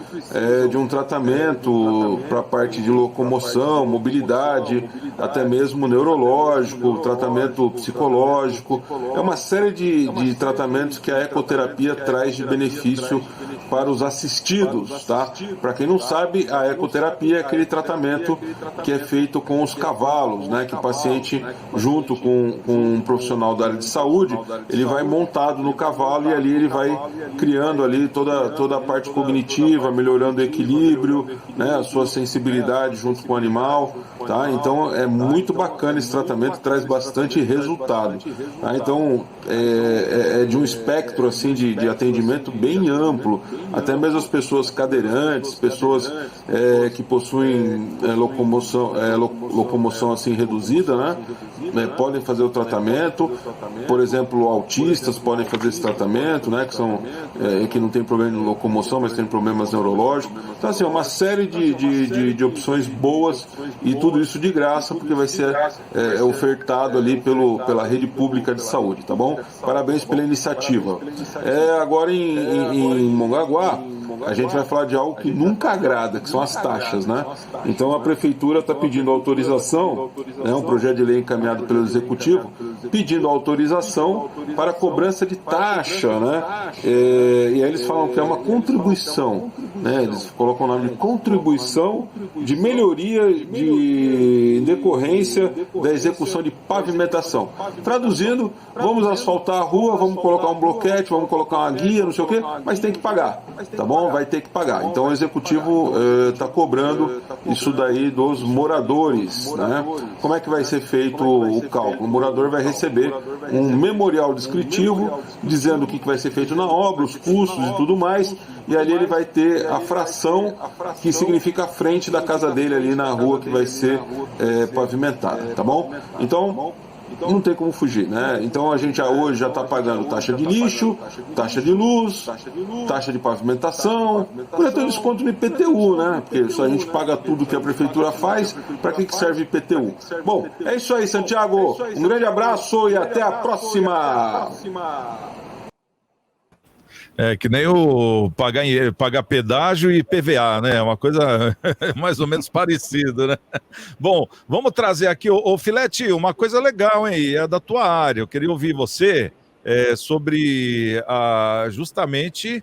de um tratamento para a parte de locomoção, mobilidade, até mesmo neurológico, tratamento psicológico. É uma série de tratamentos que a ecoterapia traz de benefício para os assistidos, tá? Para quem não sabe, a ecoterapia é aquele tratamento que é feito com os cavalos, né? Que o paciente, junto com um profissional da área de saúde, ele vai montado no cavalo e ali ele vai criando ali toda a parte cognitiva, melhorando o equilíbrio, né? A sua sensibilidade junto com o animal, tá? Então é muito bacana esse tratamento, traz bastante resultado, tá? Então é de um espectro assim de atendimento bem amplo. Até mesmo as pessoas cadeirantes, pessoas que possuem locomoção assim reduzida, né? Podem fazer o tratamento. Por exemplo, autistas podem fazer esse tratamento, né? Que não tem problema de locomoção, mas tem problemas neurológicos. Então, assim, é uma série de opções boas e tudo isso de graça, porque vai ser ofertado ali pela rede pública de saúde, tá bom? Parabéns pela iniciativa. Agora em Mongaguá, a gente vai falar de algo que nunca agrada, que são as taxas, né? Então a prefeitura está pedindo autorização, né, um projeto de lei encaminhado pelo executivo, pedindo autorização para a cobrança de taxa, né? E aí eles falam que é uma contribuição, né? Eles colocam o nome de contribuição de melhoria de decorrência da execução de pavimentação. Traduzindo, vamos asfaltar a rua, vamos colocar um bloquete, vamos colocar uma guia, não sei o quê, mas tem que pagar, tá bom? Vai ter que pagar. Então o executivo está cobrando isso daí dos moradores, né? Como é que vai ser feito o cálculo? O morador vai receber um memorial descritivo dizendo o que vai ser feito na obra, os custos e tudo mais, e ali ele vai ter a fração que significa a frente da casa dele ali na rua que vai ser pavimentada, tá bom? Então não tem como fugir, né? Então a gente hoje já está pagando taxa de lixo, taxa de luz, taxa de pavimentação, por ter desconto no IPTU, né? Porque só a gente paga tudo que a prefeitura faz, para que serve IPTU? Bom, é isso aí, Santiago. Um grande abraço e até a próxima! Que nem o pagar pedágio e PVA, né? Uma coisa mais ou menos parecida, né? Bom, vamos trazer aqui, ô Filete, uma coisa legal, hein? É da tua área, eu queria ouvir você. sobre justamente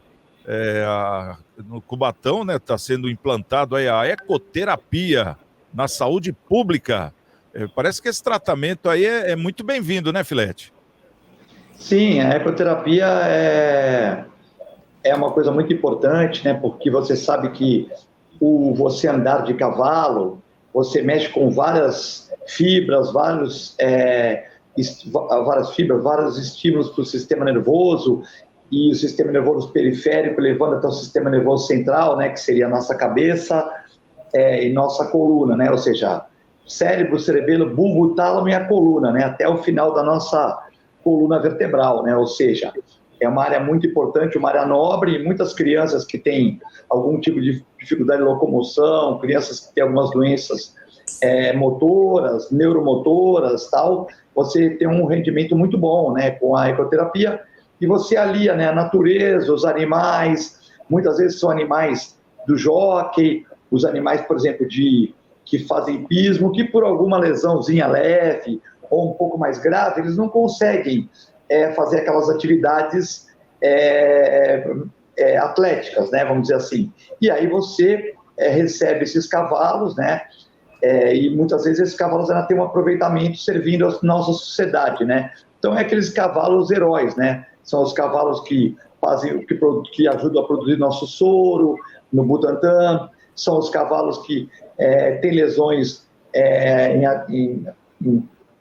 no Cubatão, né, está sendo implantado aí a ecoterapia na saúde pública. Parece que esse tratamento aí é muito bem-vindo, né, Filete? Sim, a ecoterapia é uma coisa muito importante, né? Porque você sabe que você andar de cavalo, você mexe com várias fibras, vários estímulos para o sistema nervoso, e o sistema nervoso periférico levando até o sistema nervoso central, né? Que seria a nossa cabeça e nossa coluna, né? Ou seja, cérebro, cerebelo, bulbo, tálamo e a coluna, né? Até o final da nossa coluna vertebral, né? Ou seja, é uma área muito importante, uma área nobre, e muitas crianças que têm algum tipo de dificuldade de locomoção, crianças que têm algumas doenças motoras, neuromotoras, tal, você tem um rendimento muito bom, né? Com a ecoterapia, e você alia, né, a natureza, os animais, muitas vezes são animais do jockey, os animais, por exemplo, que fazem hipismo, que por alguma lesãozinha leve ou um pouco mais grave, eles não conseguem fazer aquelas atividades atléticas, né, vamos dizer assim. E aí você recebe esses cavalos, né, e muitas vezes esses cavalos ainda têm um aproveitamento servindo à nossa sociedade, né. Então é aqueles cavalos heróis, né, são os cavalos que ajudam a produzir nosso soro no Butantã, são os cavalos que têm lesões em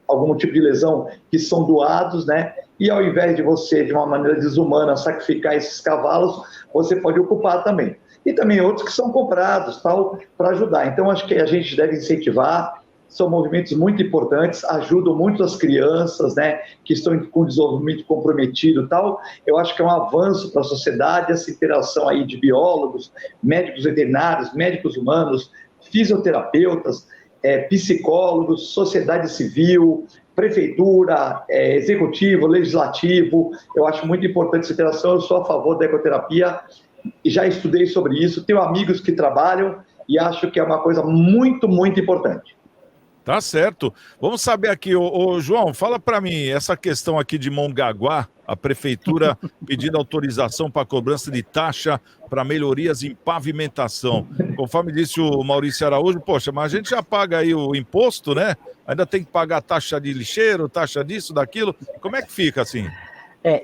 algum tipo de lesão que são doados, né? E ao invés de você, de uma maneira desumana, sacrificar esses cavalos, você pode ocupar também. E também outros que são comprados, tal, para ajudar. Então, acho que a gente deve incentivar, são movimentos muito importantes, ajudam muito as crianças, né, que estão com desenvolvimento comprometido, tal. Eu acho que é um avanço para a sociedade, essa interação aí de biólogos, médicos veterinários, médicos humanos, fisioterapeutas, psicólogos, sociedade civil, prefeitura, executivo, legislativo. Eu acho muito importante essa interação, eu sou a favor da ecoterapia, e já estudei sobre isso, tenho amigos que trabalham e acho que é uma coisa muito, muito importante. Tá certo. Vamos saber aqui, ô João, fala para mim, essa questão aqui de Mongaguá, a prefeitura pedindo autorização para cobrança de taxa para melhorias em pavimentação. Conforme disse o Maurício Araújo, poxa, mas a gente já paga aí o imposto, né? Ainda tem que pagar taxa de lixeiro, taxa disso, daquilo. Como é que fica assim?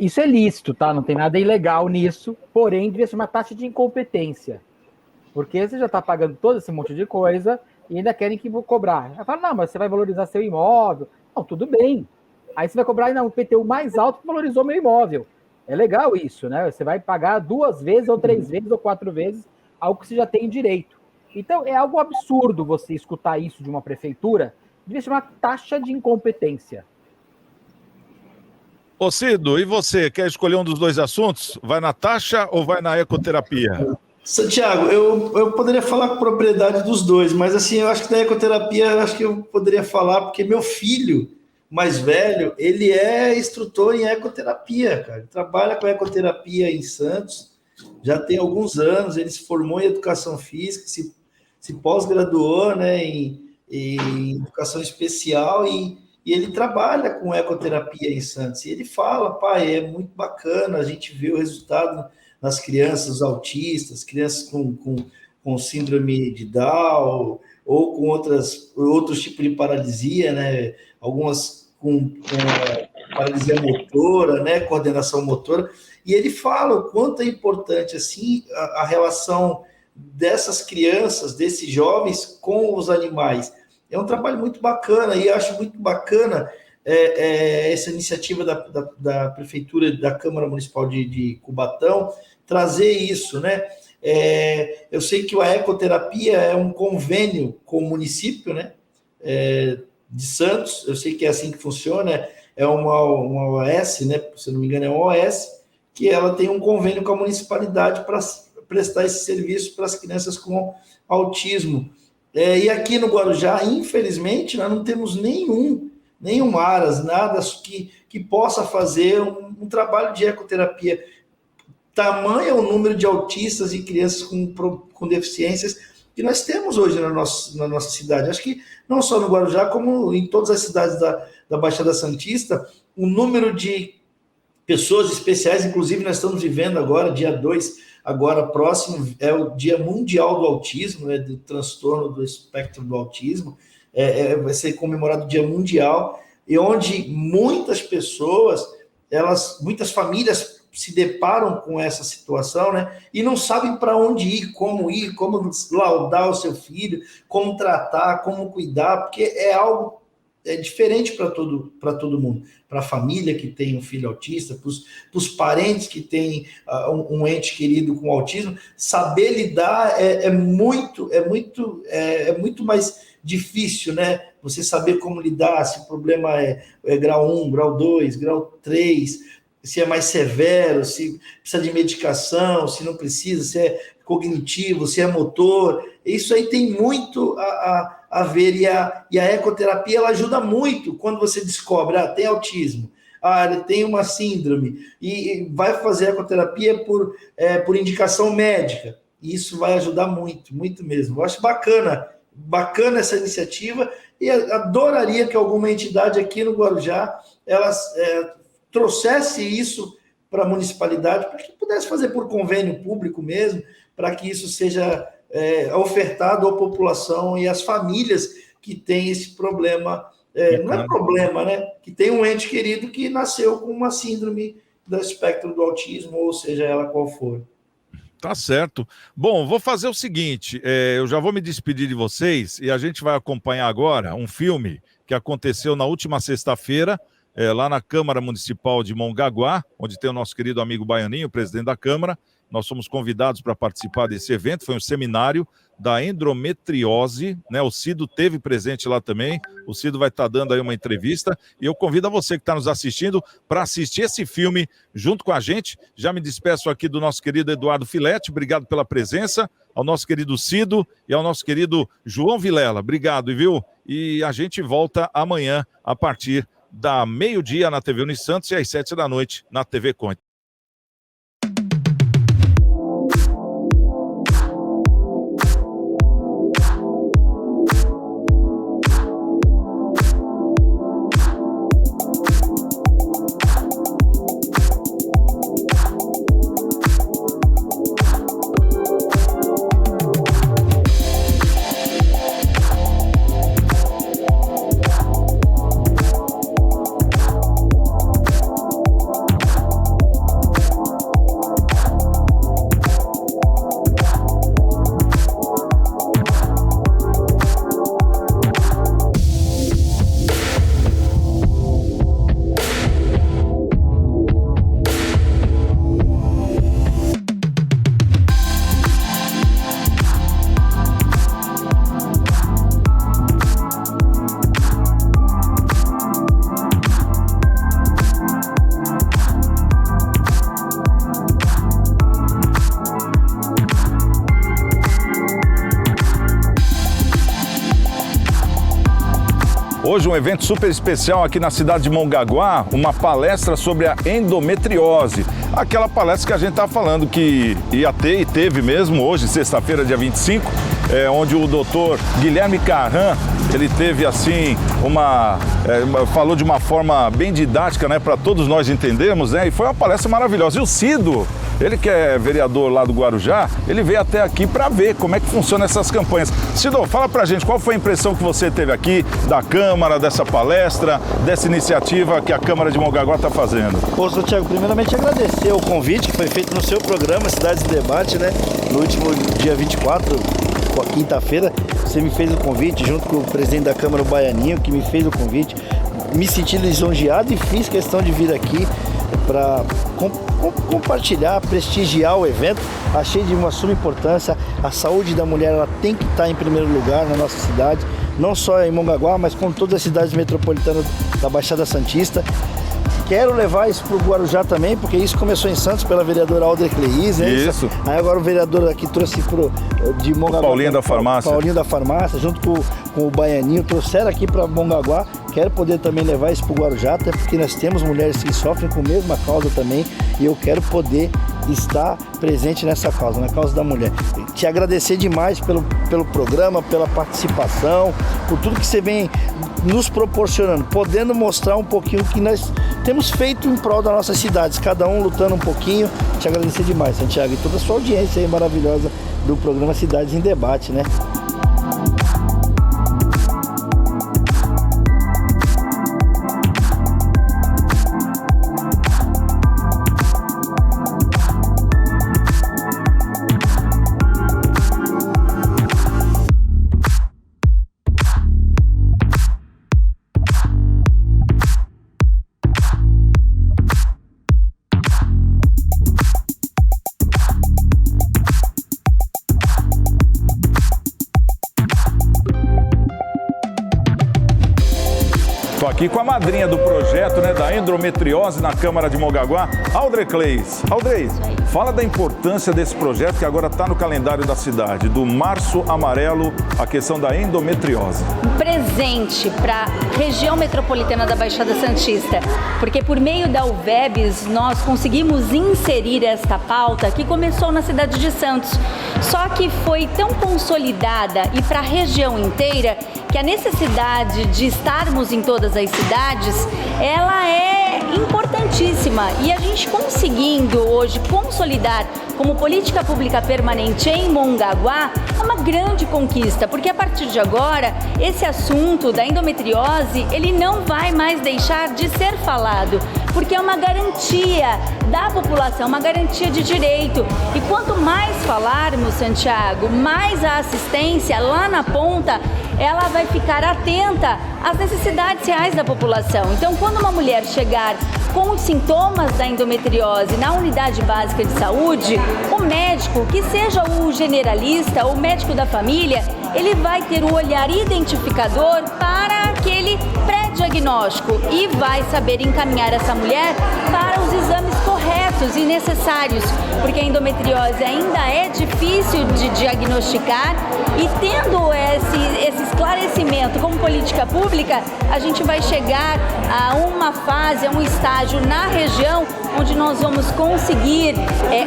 Isso é lícito, tá? Não tem nada ilegal nisso, porém devia ser uma taxa de incompetência. Porque você já está pagando todo esse monte de coisa e ainda querem que vou cobrar. Eu falo, não, mas você vai valorizar seu imóvel. Não, tudo bem. Aí você vai cobrar ainda um IPTU mais alto que valorizou meu imóvel. É legal isso, né? Você vai pagar 2 vezes, ou 3 vezes, ou 4 vezes algo que você já tem direito. Então, é algo absurdo você escutar isso de uma prefeitura. Devia ser uma taxa de incompetência. Ô Cido, e você, quer escolher um dos dois assuntos? Vai na taxa ou vai na ecoterapia? Santiago, eu poderia falar com propriedade dos dois, mas assim, eu acho que da ecoterapia, eu acho que eu poderia falar, porque meu filho mais velho, ele é instrutor em ecoterapia, cara. Ele trabalha com ecoterapia em Santos, já tem alguns anos, ele se formou em educação física, se pós-graduou, né, em educação especial e ele trabalha com ecoterapia em Santos. E ele fala, pai, é muito bacana, a gente vê o resultado nas crianças autistas, crianças com síndrome de Down, ou com outros tipos de paralisia, né? Algumas com paralisia motora, né? Coordenação motora. E ele fala o quanto é importante assim, a relação dessas crianças, desses jovens com os animais. É um trabalho muito bacana, e acho muito bacana essa iniciativa da Prefeitura, da Câmara Municipal de Cubatão, trazer isso, né? Eu sei que a ecoterapia é um convênio com o município, né? De Santos, eu sei que é assim que funciona, é uma OS, né? Se não me engano, é uma OS, que ela tem um convênio com a municipalidade para prestar esse serviço para as crianças com autismo. E aqui no Guarujá, infelizmente, nós não temos nenhum ARAS, nada que possa fazer um trabalho de ecoterapia. Tamanho é o número de autistas e crianças com deficiências que nós temos hoje na nossa cidade. Acho que não só no Guarujá, como em todas as cidades da Baixada Santista, o número de pessoas especiais, inclusive nós estamos vivendo agora, dia 2, agora próximo, é o Dia Mundial do Autismo, né, do transtorno do espectro do autismo, vai ser comemorado o Dia Mundial, e onde muitas pessoas, muitas famílias se deparam com essa situação, né, e não sabem para onde ir, como laudar o seu filho, como tratar, como cuidar, porque é algo diferente para todo mundo, para a família que tem um filho autista, para os parentes que têm um ente querido com autismo, saber lidar é muito mais difícil, né? Você saber como lidar, se o problema é grau 1, grau 2, grau 3, se é mais severo, se precisa de medicação, se não precisa, se é cognitivo, se é motor. Isso aí tem muito a ver, e a ecoterapia ela ajuda muito quando você descobre, tem autismo, ele tem uma síndrome, e vai fazer ecoterapia por indicação médica. Isso vai ajudar muito, muito mesmo. Eu acho bacana essa iniciativa, e adoraria que alguma entidade aqui no Guarujá trouxesse isso para a municipalidade, para que pudesse fazer por convênio público mesmo, para que isso seja ofertado à população e às famílias que têm esse problema. Não é problema, né? Que tem um ente querido que nasceu com uma síndrome do espectro do autismo, ou seja ela qual for. Tá certo. Bom, vou fazer o seguinte, eu já vou me despedir de vocês e a gente vai acompanhar agora um filme que aconteceu na última sexta-feira, lá na Câmara Municipal de Mongaguá, onde tem o nosso querido amigo Baianinho, presidente da Câmara. Nós fomos convidados para participar desse evento, foi um seminário da endometriose, né? O Cido teve presente lá também, o Cido vai estar dando aí uma entrevista, e eu convido a você que está nos assistindo para assistir esse filme junto com a gente. Já me despeço aqui do nosso querido Eduardo Filete, obrigado pela presença, ao nosso querido Cido e ao nosso querido João Vilela, obrigado, viu? E a gente volta amanhã a partir da meio-dia na TV Unisantos e às 7 da noite na TV Conte. Hoje um evento super especial aqui na cidade de Mongaguá, uma palestra sobre a endometriose. Aquela palestra que a gente estava falando que ia ter e teve mesmo hoje, sexta-feira, dia 25, onde o doutor Guilherme Carran, ele teve assim falou de uma forma bem didática, né, para todos nós entendermos, né, e foi uma palestra maravilhosa. E o Cido, ele que é vereador lá do Guarujá, ele veio até aqui para ver como é que funcionam essas campanhas. Cido, fala pra gente, qual foi a impressão que você teve aqui da Câmara, dessa palestra, dessa iniciativa que a Câmara de Mongaguá está fazendo? Ô, Santiago, primeiramente agradecer o convite que foi feito no seu programa Cidades em Debate, né, no último dia 24, quinta-feira, você me fez o convite, junto com o presidente da Câmara, o Baianinho, que me fez o convite, me senti lisonjeado e fiz questão de vir aqui para compartilhar, prestigiar o evento. Achei de uma suma importância. A saúde da mulher, ela tem que estar em primeiro lugar na nossa cidade, não só em Mongaguá, mas como todas as cidades metropolitanas da Baixada Santista. Quero levar isso para o Guarujá também, porque isso começou em Santos pela vereadora Alder Cleis, né? Isso. Aí agora o vereador aqui trouxe de Mongaguá. Paulinho da Farmácia. Paulinho da Farmácia, junto com o Baianinho, trouxeram aqui para Mongaguá. Quero poder também levar isso para o Guarujá, até porque nós temos mulheres que sofrem com a mesma causa também, e eu quero poder estar presente nessa causa, na causa da mulher. Te agradecer demais pelo programa, pela participação, por tudo que você vem nos proporcionando, podendo mostrar um pouquinho que nós temos feito em prol das nossas cidades, cada um lutando um pouquinho. Te agradecer demais, Santiago, e toda a sua audiência aí maravilhosa do programa Cidades em Debate, né? Estou aqui com a madrinha do projeto, né, da endometriose na Câmara de Mongaguá, Aldrey Clays. Aldrey, fala da importância desse projeto que agora está no calendário da cidade, do Março Amarelo, a questão da endometriose. Um presente para a região metropolitana da Baixada Santista, porque por meio da UVEBS nós conseguimos inserir esta pauta que começou na cidade de Santos, só que foi tão consolidada e para a região inteira que a necessidade de estarmos em todas as cidades, ela é importantíssima. E a gente conseguindo hoje consolidar como política pública permanente em Mongaguá é uma grande conquista, porque a partir de agora, esse assunto da endometriose, ele não vai mais deixar de ser falado, porque é uma garantia da população, uma garantia de direito. E quanto mais falarmos, Santiago, mais a assistência lá na ponta, ela vai ficar atenta às necessidades reais da população. Então, quando uma mulher chegar com os sintomas da endometriose na unidade básica de saúde, o médico, que seja o generalista ou o médico da família, ele vai ter o olhar identificador para aquele pré-diagnóstico e vai saber encaminhar essa mulher para os exames corretos e necessários, porque a endometriose ainda é difícil de diagnosticar e tendo esse esclarecimento como política pública, a gente vai chegar a uma fase, a um estágio na região onde nós vamos conseguir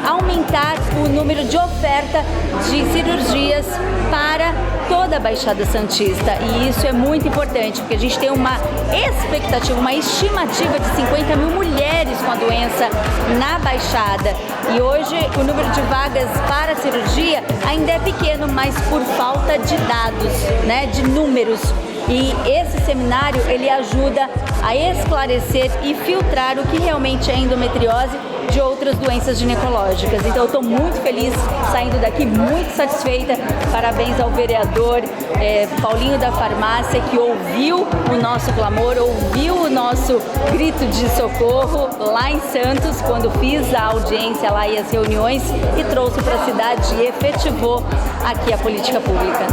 aumentar o número de oferta de cirurgias para toda a Baixada Santista. E isso é muito importante, porque a gente tem uma expectativa, uma estimativa de 50 mil mulheres com a doença na Baixada. E hoje o número de vagas para cirurgia ainda é pequeno, mas por falta de dados, né, de números. E esse seminário, ele ajuda a esclarecer e filtrar o que realmente é endometriose de outras doenças ginecológicas. Então eu estou muito feliz, saindo daqui muito satisfeita. Parabéns ao vereador Paulinho da Farmácia, que ouviu o nosso clamor, ouviu o nosso grito de socorro lá em Santos, quando fiz a audiência lá e as reuniões, e trouxe para a cidade e efetivou aqui a política pública.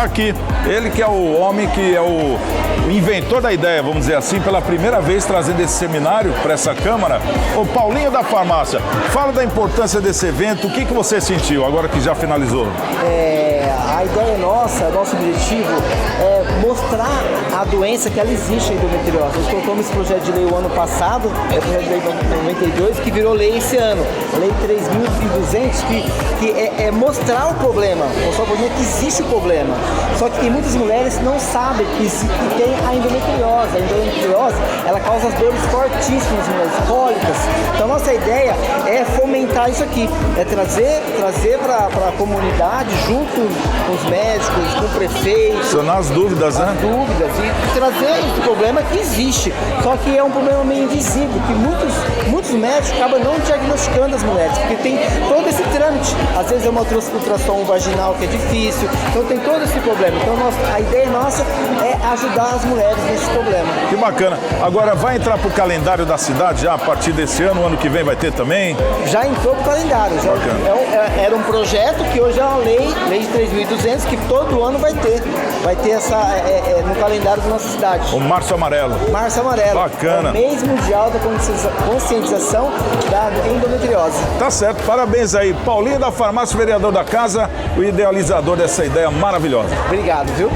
Aqui, ele que é o homem que é o inventor da ideia, vamos dizer assim, pela primeira vez trazendo esse seminário para essa Câmara, o Paulinho da Farmácia. Fala da importância desse evento, o que você sentiu agora que já finalizou? A ideia nossa, nosso objetivo é mostrar a doença que ela existe, a endometriose. Nós colocamos esse projeto de lei o ano passado, o projeto de lei 92, que virou lei esse ano, a lei 3.200, que é mostrar o problema, mostrar o problema que existe o problema. Só que tem muitas mulheres não sabem que tem a endometriose. A endometriose, ela causa as dores fortíssimas nas mulheres, cólicas. Então nossa ideia é fomentar isso aqui, é trazer para a comunidade, junto com os médicos, com o prefeito. Sanar as dúvidas, né? As dúvidas, e trazer esse problema que existe. Só que é um problema meio invisível, que muitos médicos acabam não diagnosticando as mulheres, porque tem todo esse trâmite. Às vezes é uma ultrassom vaginal que é difícil, então tem todo esse problema. Então a ideia nossa é ajudar as mulheres nesse problema. Que bacana. Agora vai entrar para o calendário da cidade já a partir desse ano, o ano que vem vai ter também? Já entrou para o calendário. Era um projeto que hoje é uma lei de 3.200, que todo ano vai ter. Vai ter essa no calendário da nossa cidade. O Março Amarelo. Março Amarelo. Bacana. É o mês mundial da conscientização da endometriose. endometriose. Tá certo, parabéns aí. Paulinho da Farmácia, vereador da casa, o idealizador dessa ideia maravilhosa. Obrigado, viu?